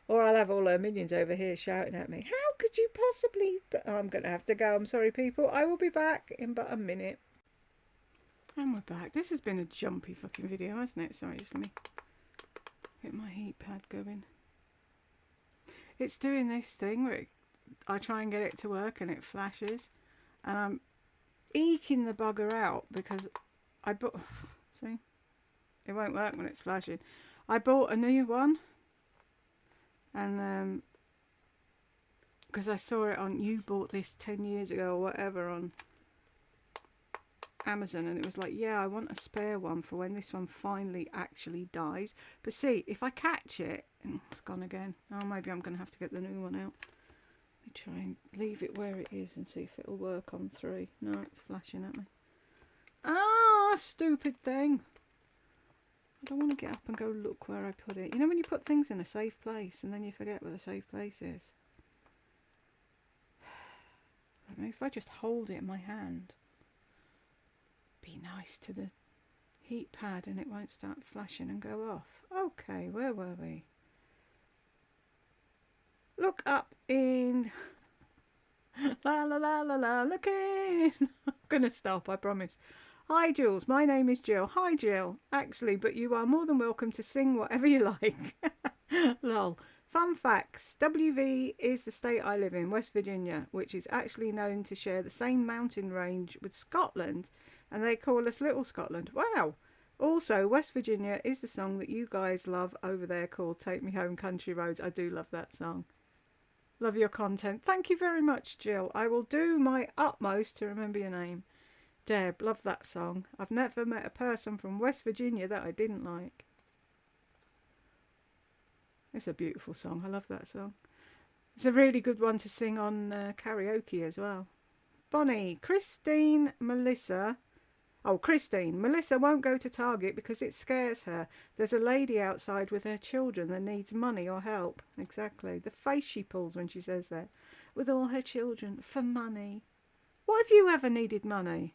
Or I'll have all her minions over here shouting at me. How could you possibly... Oh, I'm going to have to go. I'm sorry, people. I will be back in but a minute. And we're back. This has been a jumpy fucking video, hasn't it? Sorry, just let me get my heat pad going. It's doing this thing where I try and get it to work and it flashes. And I'm eking the bugger out because I bought... See? It won't work when it's flashing. I bought a new one. And because I saw it on... You bought this 10 years ago or whatever on... Amazon, and it was like, yeah, I want a spare one for when this one finally actually dies. But see, if I catch it, it's gone again. Oh, maybe I'm going to have to get the new one out. Let me try and leave it where it is and see if it'll work on 3. No, it's flashing at me. Ah, stupid thing. I don't want to get up and go look where I put it. You know when you put things in a safe place and then you forget where the safe place is? I mean, if I just hold it in my hand, be nice to the heat pad and it won't start flashing and go off. Okay, where were we? Look up in... La la la la la, look in! I'm gonna stop, I promise. Hi Jules, my name is Jill. Hi Jill. Actually, but you are more than welcome to sing whatever you like. Lol. Fun facts. WV is the state I live in, West Virginia, which is actually known to share the same mountain range with Scotland, and they call us Little Scotland. Wow. Also, West Virginia is the song that you guys love over there called Take Me Home Country Roads. I do love that song. Love your content. Thank you very much, Jill. I will do my utmost to remember your name. Deb, love that song. I've never met a person from West Virginia that I didn't like. It's a beautiful song. I love that song. It's a really good one to sing on karaoke as well. Bonnie, Christine, Melissa. Oh, Christine. Melissa won't go to Target because it scares her. There's a lady outside with her children that needs money or help. Exactly. The face she pulls when she says that. With all her children. For money. What have you ever needed money?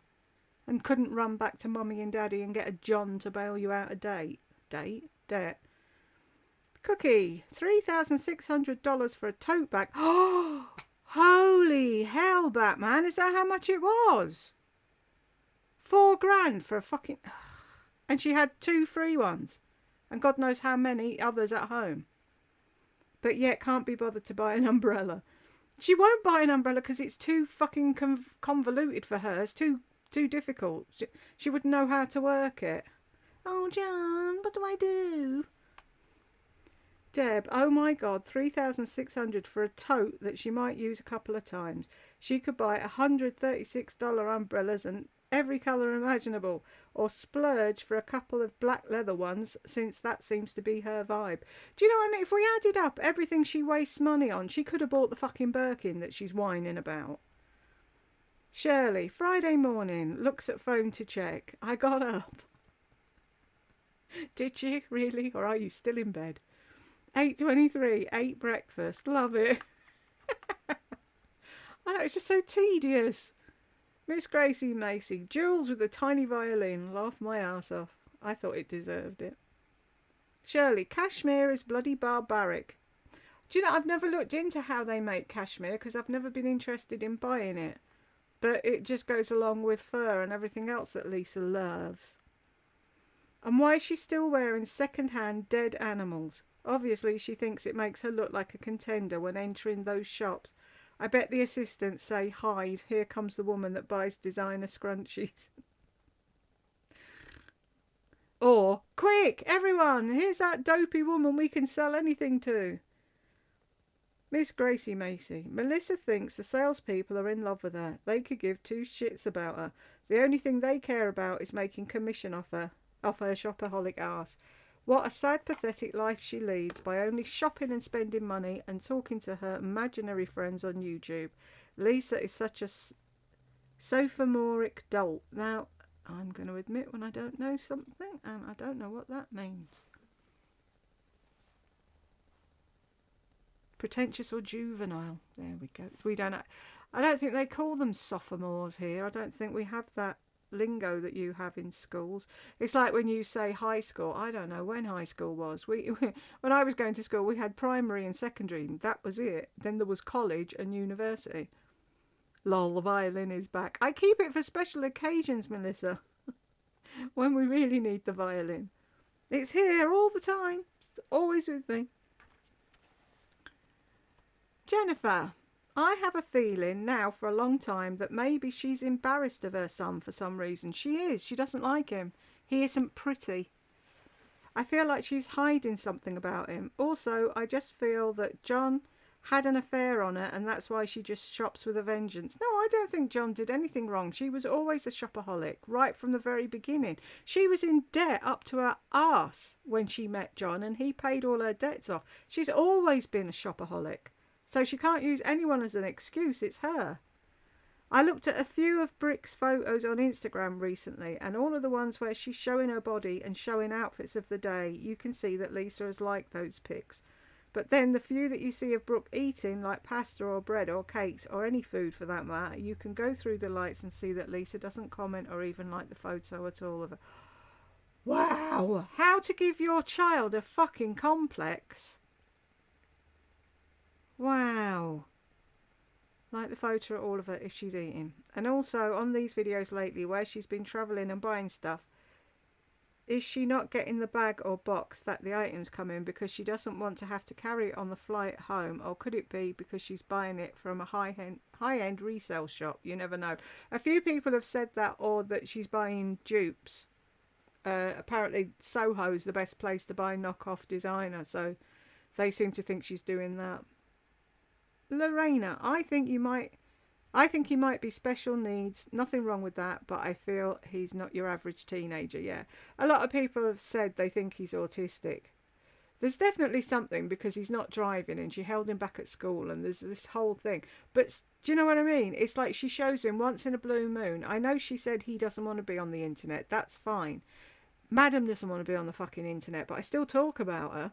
And couldn't run back to mummy and daddy and get a John to bail you out of debt. Cookie, $3,600 for a tote bag. Oh, holy hell, Batman. Is that how much it was? $4,000 for a fucking... And she had 2 free ones. And God knows how many others at home. But yet can't be bothered to buy an umbrella. She won't buy an umbrella because it's too fucking convoluted for her. It's too difficult. She wouldn't know how to work it. Oh, John, what do I do? Deb, oh my God, $3,600 for a tote that she might use a couple of times. She could buy $136 umbrellas and every colour imaginable, or splurge for a couple of black leather ones, since that seems to be her vibe. Do you know what I mean? If we added up everything she wastes money on, she could have bought the fucking Birkin that she's whining about. Shirley, Friday morning, looks at phone to check. I got up. Did you really? Or are you still in bed? 8:23, ate breakfast. Love it. I know, it's just so tedious. Miss Gracie Macy, Jules with a tiny violin. Laugh my ass off. I thought it deserved it. Shirley, cashmere is bloody barbaric. Do you know, I've never looked into how they make cashmere because I've never been interested in buying it. But it just goes along with fur and everything else that Lisa loves. And why is she still wearing second-hand dead animals? Obviously, she thinks it makes her look like a contender when entering those shops. I bet the assistants say, hide, here comes the woman that buys designer scrunchies. Or, quick, everyone, here's that dopey woman we can sell anything to. Miss Gracie Macy, Melissa thinks the salespeople are in love with her. They could give 2 shits about her. The only thing they care about is making commission off her shopaholic ass. What a sad, pathetic life she leads by only shopping and spending money and talking to her imaginary friends on YouTube. Lisa is such a sophomoric dolt. Now, I'm going to admit when I don't know something, and I don't know what that means. Pretentious or juvenile. There we go. We don't. I don't think they call them sophomores here. I don't think we have that lingo that you have in schools. It's like when you say high school. I don't know when high school was. When I was going to school, we had primary and secondary, and that was it. Then there was college and university. Lol, the violin is back. I keep it for special occasions, Melissa. When we really need the violin. It's here all the time. It's always with me. Jennifer, I have a feeling now for a long time that maybe she's embarrassed of her son for some reason. She is. She doesn't like him. He isn't pretty. I feel like she's hiding something about him. Also, I just feel that John had an affair on her and that's why she just shops with a vengeance. No, I don't think John did anything wrong. She was always a shopaholic right from the very beginning. She was in debt up to her arse when she met John and he paid all her debts off. She's always been a shopaholic. So she can't use anyone as an excuse. It's her. I looked at a few of Brick's photos on Instagram recently, and all of the ones where she's showing her body and showing outfits of the day, you can see that Lisa has liked those pics. But then the few that you see of Brooke eating, like pasta or bread or cakes or any food for that matter, you can go through the lights and see that Lisa doesn't comment or even like the photo at all of her. Wow! How to give your child a fucking complex. Wow. Like the photo of all of her if she's eating. And also on these videos lately where she's been travelling and buying stuff, is she not getting the bag or box that the items come in because she doesn't want to have to carry it on the flight home? Or could it be because she's buying it from a high-end resale shop? You never know. A few people have said that, or that she's buying dupes. Apparently Soho's the best place to buy knockoff designer, so they seem to think she's doing that. Lorena, I think he might be special needs. Nothing wrong with that, but I feel he's not your average teenager. Yeah, a lot of people have said they think he's autistic. There's definitely something because he's not driving and she held him back at school and there's this whole thing. But do you know what I mean? It's like she shows him once in a blue moon. I know she said he doesn't want to be on the internet. That's fine. Madam doesn't want to be on the fucking internet, but I still talk about her.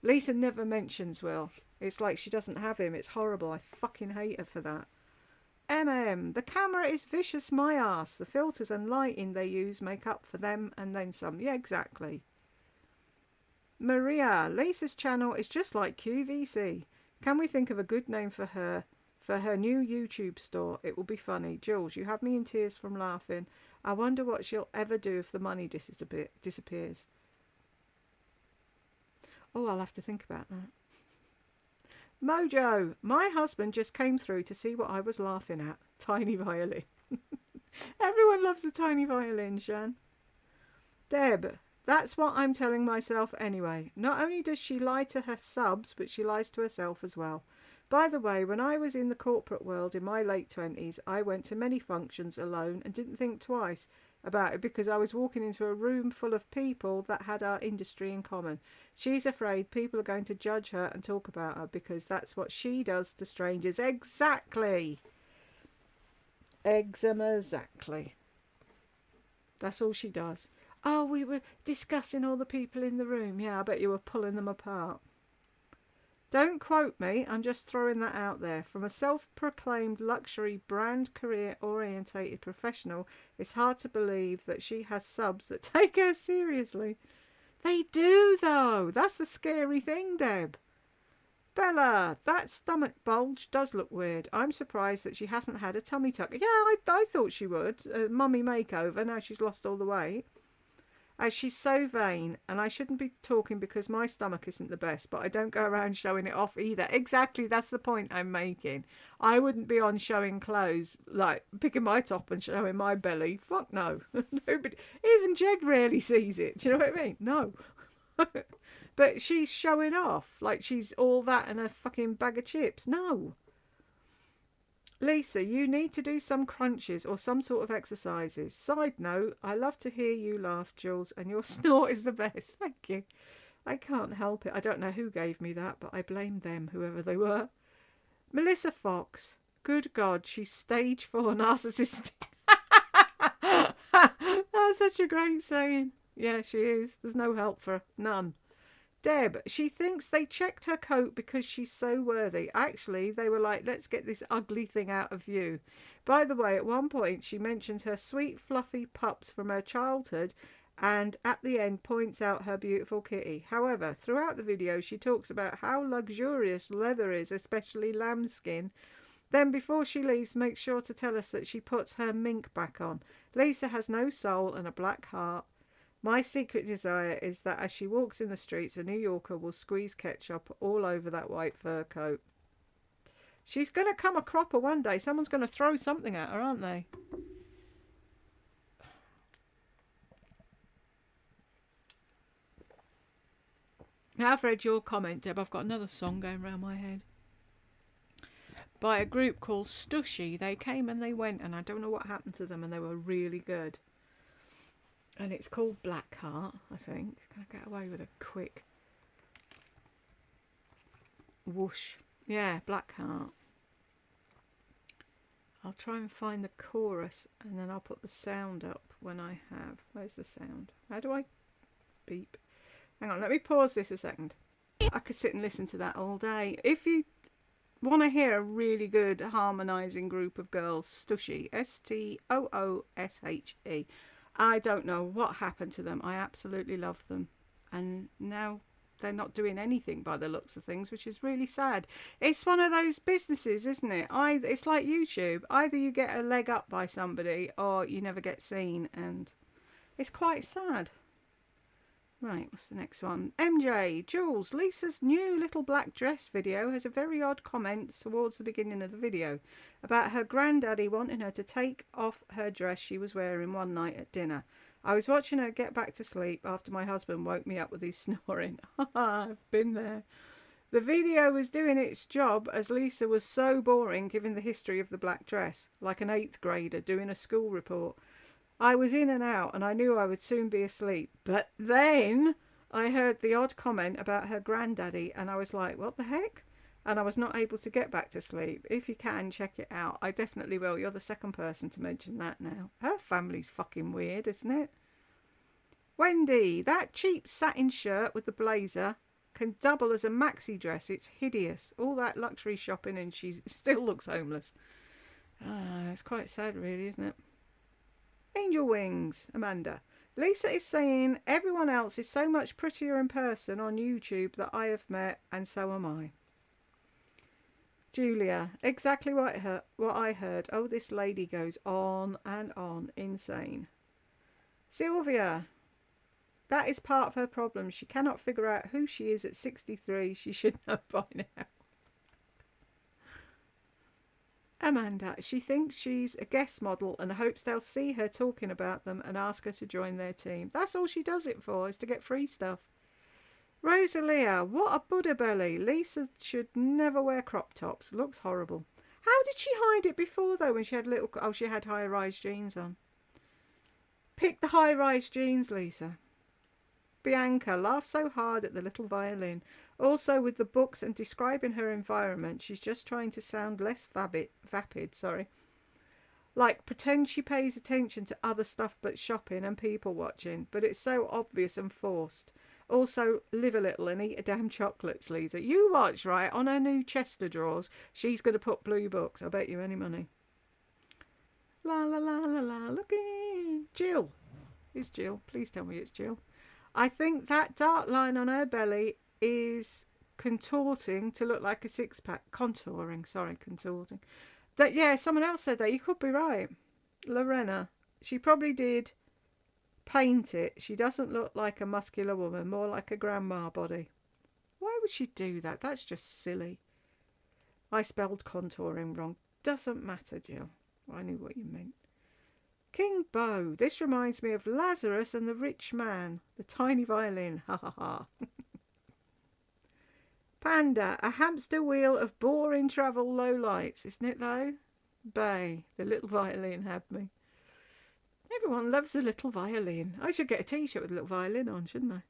Lisa never mentions Will. It's like she doesn't have him. It's horrible. I fucking hate her for that. The camera is vicious, my ass. The filters and lighting they use make up for them and then some. Yeah, exactly. Maria, Lisa's channel is just like QVC. Can we think of a good name for her new YouTube store? It will be funny. Jules, you have me in tears from laughing. I wonder what she'll ever do if the money disappears. Oh, I'll have to think about that. Mojo, my husband just came through to see what I was laughing at. Tiny violin. Everyone loves a tiny violin, Shan. Deb, that's what I'm telling myself anyway. Not only does she lie to her subs, but she lies to herself as well. By the way, when I was in the corporate world in my late 20s, I went to many functions alone and didn't think twice about it because I was walking into a room full of people that had our industry in common. She's afraid people are going to judge her and talk about her because that's what she does to strangers. Exactly. Exactly. That's all she does. Oh, we were discussing all the people in the room. Yeah, I bet you were pulling them apart. Don't quote me, I'm just throwing that out there. From a self-proclaimed luxury brand career-orientated professional, it's hard to believe that she has subs that take her seriously. They do, though. That's the scary thing, Deb. Bella, that stomach bulge does look weird. I'm surprised that she hasn't had a tummy tuck. Yeah, I thought she would. Mummy makeover, now she's lost all the weight. As she's so vain, and I shouldn't be talking because my stomach isn't the best, but I don't go around showing it off either. Exactly, that's the point I'm making. I wouldn't be on showing clothes, like picking my top and showing my belly. Fuck no. Nobody, even Jed rarely sees it. Do you know what I mean? No. But she's showing off like she's all that and a fucking bag of chips. No. Lisa, you need to do some crunches or some sort of exercises. Side note, I love to hear you laugh, Jules, and your snort is the best. Thank you. I can't help it. I don't know who gave me that, but I blame them, whoever they were. Melissa Fox. Good God, she's stage 4 narcissistic. That's such a great saying. Yeah, she is. There's no help for her. None. Deb, she thinks they checked her coat because she's so worthy. Actually, they were like, let's get this ugly thing out of you. By the way, at one point, she mentions her sweet, fluffy pups from her childhood and at the end points out her beautiful kitty. However, throughout the video, she talks about how luxurious leather is, especially lambskin. Then before she leaves, make sure to tell us that she puts her mink back on. Lisa has no soul and a black heart. My secret desire is that as she walks in the streets, a New Yorker will squeeze ketchup all over that white fur coat. She's going to come a cropper one day. Someone's going to throw something at her, aren't they? Now I've read your comment, Deb. I've got another song going round my head. By a group called Stushy. They came and they went, and I don't know what happened to them, and they were really good. And it's called Blackheart, I think. Can I get away with a quick whoosh? Yeah, Blackheart. I'll try and find the chorus and then I'll put the sound up when I have. Where's the sound? How do I beep? Hang on, let me pause this a second. I could sit and listen to that all day. If you want to hear a really good harmonising group of girls, Stooshy, Stooshe. I don't know what happened to them. I absolutely love them. And now they're not doing anything by the looks of things, which is really sad. It's one of those businesses, isn't it? It's like YouTube. Either you get a leg up by somebody or you never get seen, and it's quite sad. Right, what's the next one? MJ, Jules, Lisa's new little black dress video has a very odd comment towards the beginning of the video about her granddaddy wanting her to take off her dress she was wearing one night at dinner. I was watching her get back to sleep after my husband woke me up with his snoring. I've been there. The video was doing its job as Lisa was so boring given the history of the black dress, like an 8th grader doing a school report. I was in and out and I knew I would soon be asleep. But then I heard the odd comment about her granddaddy and I was like, what the heck? And I was not able to get back to sleep. If you can, check it out. I definitely will. You're the second person to mention that now. Her family's fucking weird, isn't it? Wendy, that cheap satin shirt with the blazer can double as a maxi dress. It's hideous. All that luxury shopping and she still looks homeless. It's quite sad really, isn't it? Angel Wings, Amanda. Lisa is saying everyone else is so much prettier in person on YouTube that I have met, and so am I. Julia, exactly what I heard. Oh, this lady goes on and on. Insane. Sylvia, that is part of her problem. She cannot figure out who she is at 63. She should know by now. Amanda, she thinks she's a guest model and hopes they'll see her talking about them and ask her to join their team. That's all she does it for, is to get free stuff. Rosalia, what a Buddha belly. Lisa should never wear crop tops. Looks horrible. How did she hide it before though when she had she had high-rise jeans on? Pick the high-rise jeans, Lisa. Bianca laughs so hard at the little violin. Also, with the books and describing her environment, she's just trying to sound less vapid. Like pretend she pays attention to other stuff but shopping and people watching, but it's so obvious and forced. Also, live a little and eat a damn chocolates, Lisa. You watch, right? On her new Chester drawers, she's going to put blue books. I'll bet you any money. La la la la la, looking. Jill. It's Jill. Please tell me it's Jill. I think that dark line on her belly is contorting to look like a six-pack. Contorting. Someone else said that. You could be right. Lorena. She probably did paint it. She doesn't look like a muscular woman, more like a grandma body. Why would she do that? That's just silly. I spelled contouring wrong. Doesn't matter, Jill. I knew what you meant. King Bo, this reminds me of Lazarus and the Rich Man, the tiny violin, ha ha ha. Panda, a hamster wheel of boring travel low lights, isn't it though? Bay, the little violin had me. Everyone loves a little violin. I should get a t-shirt with a little violin on, shouldn't I?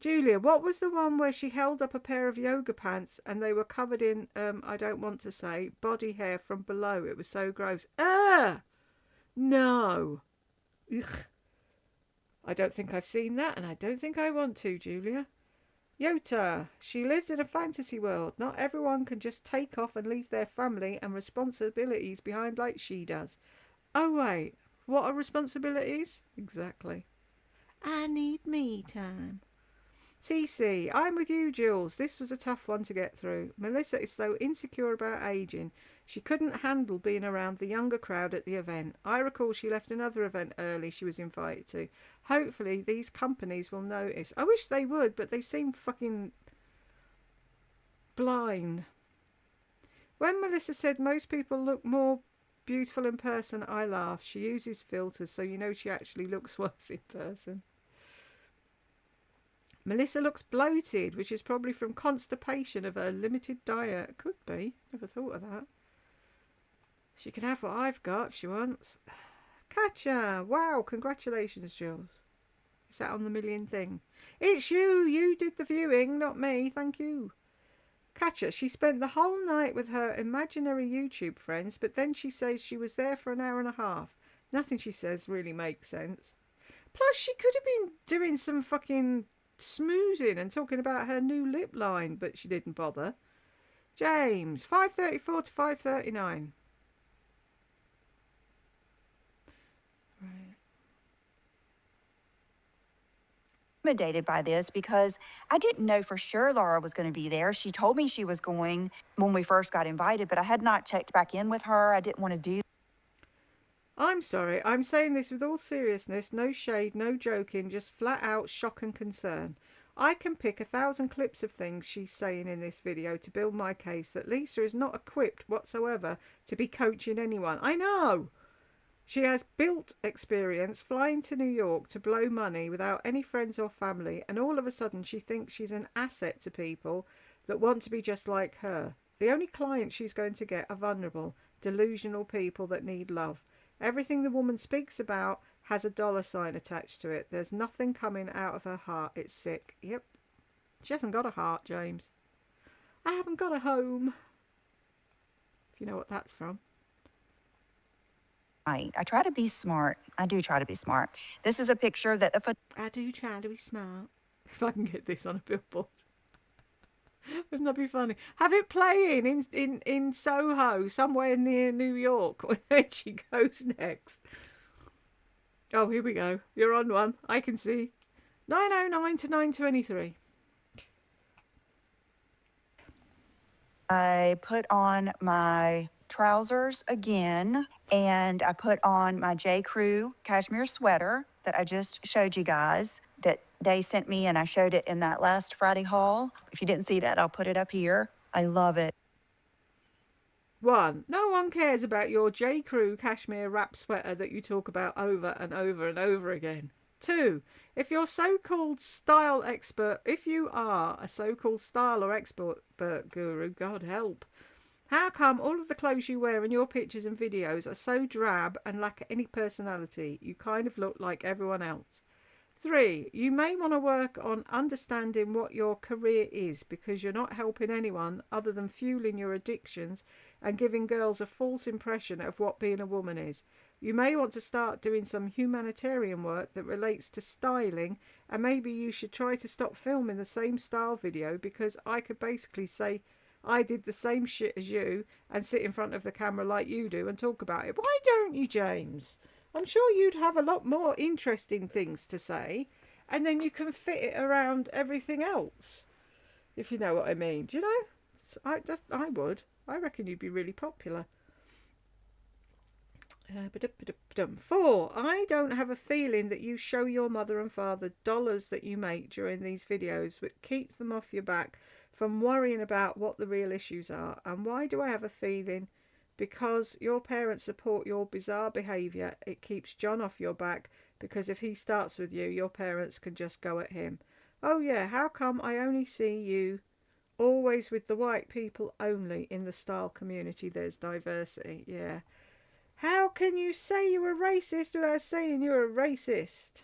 Julia, what was the one where she held up a pair of yoga pants and they were covered in, I don't want to say, body hair from below? It was so gross. No. Ugh. I don't think I've seen that and I don't think I want to, Julia. Yota, she lives in a fantasy world. Not everyone can just take off and leave their family and responsibilities behind like she does. Oh wait, what are responsibilities? Exactly. I need me time. Cece, I'm with you, Jules. This was a tough one to get through. Melissa is so insecure about aging. She couldn't handle being around the younger crowd at the event. I recall she left another event early she was invited to. Hopefully these companies will notice. I wish they would, but they seem fucking blind. When Melissa said most people look more beautiful in person, I laughed. She uses filters, so you know she actually looks worse in person. Melissa looks bloated, which is probably from constipation of her limited diet. Could be. Never thought of that. She can have what I've got if she wants. Katja! Wow, congratulations, Jules. Is that on the million thing? It's you! You did the viewing, not me. Thank you. Katja, she spent the whole night with her imaginary YouTube friends, but then she says she was there for an hour and a half. Nothing she says really makes sense. Plus, she could have been doing some fucking smoozing and talking about her new lip line, but she didn't bother. James, 5:34 to 5:39. Right. Intimidated by this because I didn't know for sure Laura was going to be there. She told me she was going when we first got invited, but I had not checked back in with her. I didn't want to do. I'm sorry, I'm saying this with all seriousness, no shade, no joking, just flat out shock and concern. I can pick 1,000 clips of things she's saying in this video to build my case that Lisa is not equipped whatsoever to be coaching anyone. I know! She has built experience flying to New York to blow money without any friends or family, and all of a sudden she thinks she's an asset to people that want to be just like her. The only clients she's going to get are vulnerable, delusional people that need love. Everything the woman speaks about has a dollar sign attached to it. There's nothing coming out of her heart. It's sick. Yep. She hasn't got a heart, James. I haven't got a home. If you know what that's from. I try to be smart. I do try to be smart. This is a picture that the I do try to be smart. If I can get this on a billboard. Wouldn't that be funny? Have it playing in Soho, somewhere near New York, when she goes next. Oh, here we go. You're on one. I can see. 9:09 to 9:23. I put on my trousers again, and I put on my J. Crew cashmere sweater that I just showed you guys that they sent me, and I showed it in that last Friday haul. If you didn't see that, I'll put it up here. I love it. 1. No one cares about your J. Crew cashmere wrap sweater that you talk about over and over and over again. 2. If you're so-called style expert, if you are a so-called style or expert guru, God help, how come all of the clothes you wear in your pictures and videos are so drab and lack any personality? You kind of look like everyone else. 3. You may want to work on understanding what your career is, because you're not helping anyone other than fueling your addictions and giving girls a false impression of what being a woman is. You may want to start doing some humanitarian work that relates to styling, and maybe you should try to stop filming the same style video, because I could basically say I did the same shit as you and sit in front of the camera like you do and talk about it. Why don't you, James? I'm sure you'd have a lot more interesting things to say, and then you can fit it around everything else, if you know what I mean. Do you know? I would. I reckon you'd be really popular. 4. I don't have a feeling that you show your mother and father dollars that you make during these videos, but keeps them off your back from worrying about what the real issues are. And why do I have a feeling? Because your parents support your bizarre behaviour, it keeps John off your back, because if he starts with you, your parents can just go at him. Oh yeah, how come I only see you always with the white people only in the style community? There's diversity. Yeah. How can you say you're a racist without saying you're a racist?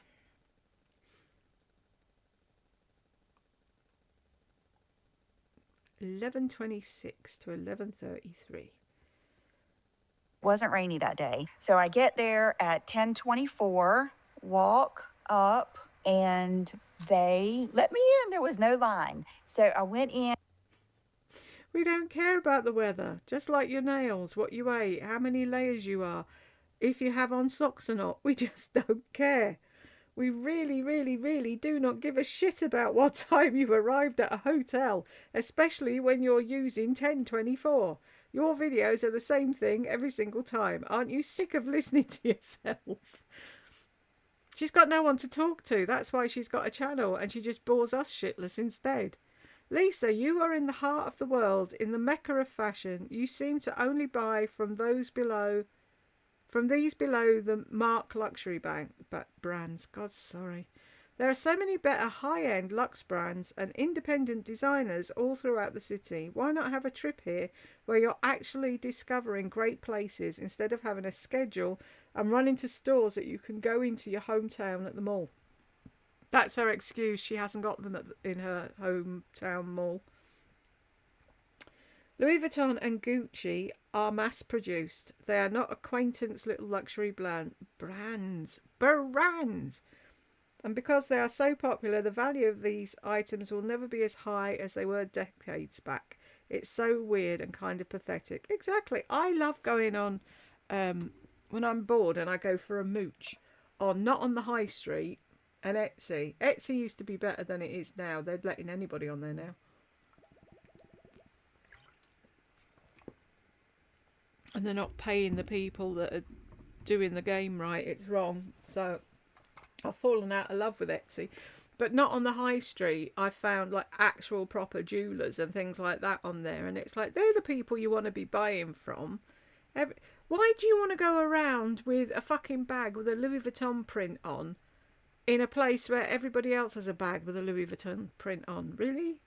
(11:26 to 11:33). Wasn't rainy that day. So I get there at 10:24, walk up, and they let me in. There was no line. So I went in. We don't care about the weather, just like your nails, what you ate, how many layers you are, if you have on socks or not. We just don't care. We really, really, really do not give a shit about what time you arrived at a hotel, especially when you're using 1024. Your videos are the same thing every single time. Aren't you sick of listening to yourself? She's got no one to talk to. That's why she's got a channel, and she just bores us shitless instead. Lisa, you are in the heart of the world, in the mecca of fashion. You seem to only buy from these below the mark luxury brands. God, sorry. There are so many better high-end luxe brands and independent designers all throughout the city. Why not have a trip here where you're actually discovering great places instead of having a schedule and running to stores that you can go into your hometown at the mall? That's her excuse. She hasn't got them in her hometown mall. Louis Vuitton and Gucci are mass-produced. They are not acquaintance little luxury brands. And because they are so popular, the value of these items will never be as high as they were decades back. It's so weird and kind of pathetic. Exactly. I love going on when I'm bored and I go for a mooch on not on the high street and Etsy. Etsy used to be better than it is now. They're letting anybody on there now. And they're not paying the people that are doing the game right. It's wrong. So I've fallen out of love with Etsy. But not on the high street. I found like actual proper jewellers and things like that on there. And it's like, they're the people you want to be buying from. Why do you want to go around with a fucking bag with a Louis Vuitton print on in a place where everybody else has a bag with a Louis Vuitton print on? Really?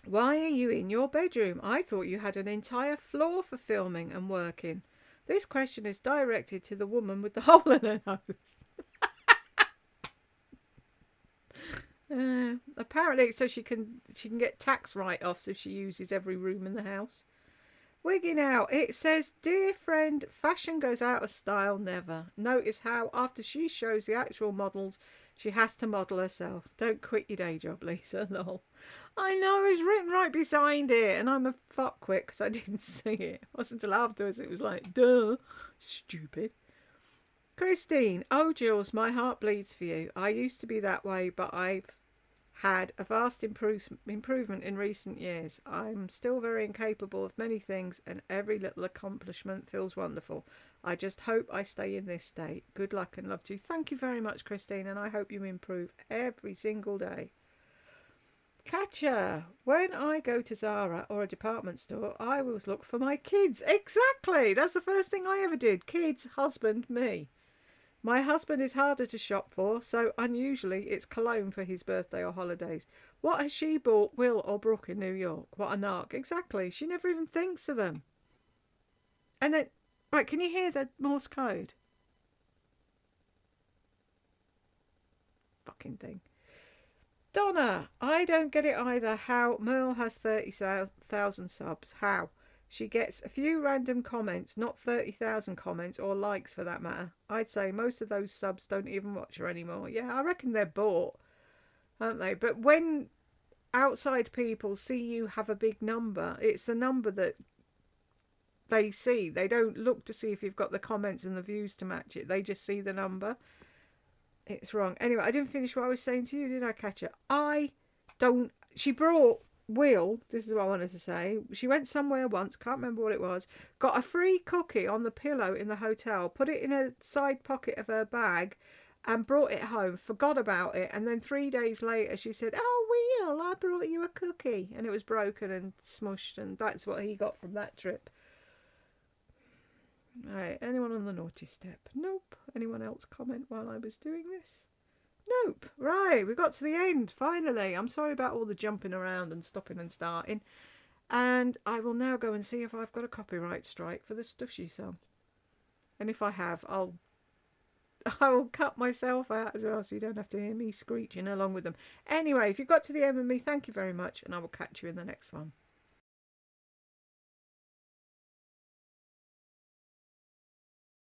Why are you in your bedroom? I thought you had an entire floor for filming and working. This question is directed to the woman with the hole in her nose. Apparently, so she can get tax write-offs if she uses every room in the house. Wigging out. It says, dear friend, fashion goes out of style never. Notice how after she shows the actual models, she has to model herself. Don't quit your day job, Lisa. Lol. I know, it's written right beside it, and I'm a fuckwit because I didn't see it. It wasn't until afterwards it was like, duh, stupid. Christine, oh Jules, my heart bleeds for you. I used to be that way, but I've had a vast improvement in recent years. I'm still very incapable of many things, and every little accomplishment feels wonderful. I just hope I stay in this state. Good luck and love to you. Thank you very much, Christine, and I hope you improve every single day. Katja, when I go to Zara or a department store, I always look for my kids. Exactly. That's the first thing I ever did. Kids, husband, me. My husband is harder to shop for, so unusually it's cologne for his birthday or holidays. What has she bought Will or Brooke in New York? What a narc. Exactly. She never even thinks of them. And then, right, can you hear the Morse code? Fucking thing. Donna, I don't get it either how Merle has 30,000 subs. How? She gets a few random comments, not 30,000 comments or likes for that matter. I'd say most of those subs don't even watch her anymore. Yeah, I reckon they're bought, aren't they? But when outside people see you have a big number, it's the number that they see. They don't look to see if you've got the comments and the views to match it. They just see the number. It's wrong. Anyway, I didn't finish what I was saying to you, did I, Katja? She brought Will, this is what I wanted to say. She went somewhere once, can't remember what it was, got a free cookie on the pillow in the hotel, put it in a side pocket of her bag and brought it home, forgot about it, and then 3 days later she said, oh Will, I brought you a cookie, and it was broken and smushed, and that's what he got from that trip. Right, anyone on the naughty step? Nope. Anyone else comment while I was doing this? Nope. Right, we got to the end, finally. I'm sorry about all the jumping around and stopping and starting. And I will now go and see if I've got a copyright strike for the stuff she sung. And if I have, I will cut myself out as well so you don't have to hear me screeching along with them. Anyway, if you got to the end with me, thank you very much, and I will catch you in the next one.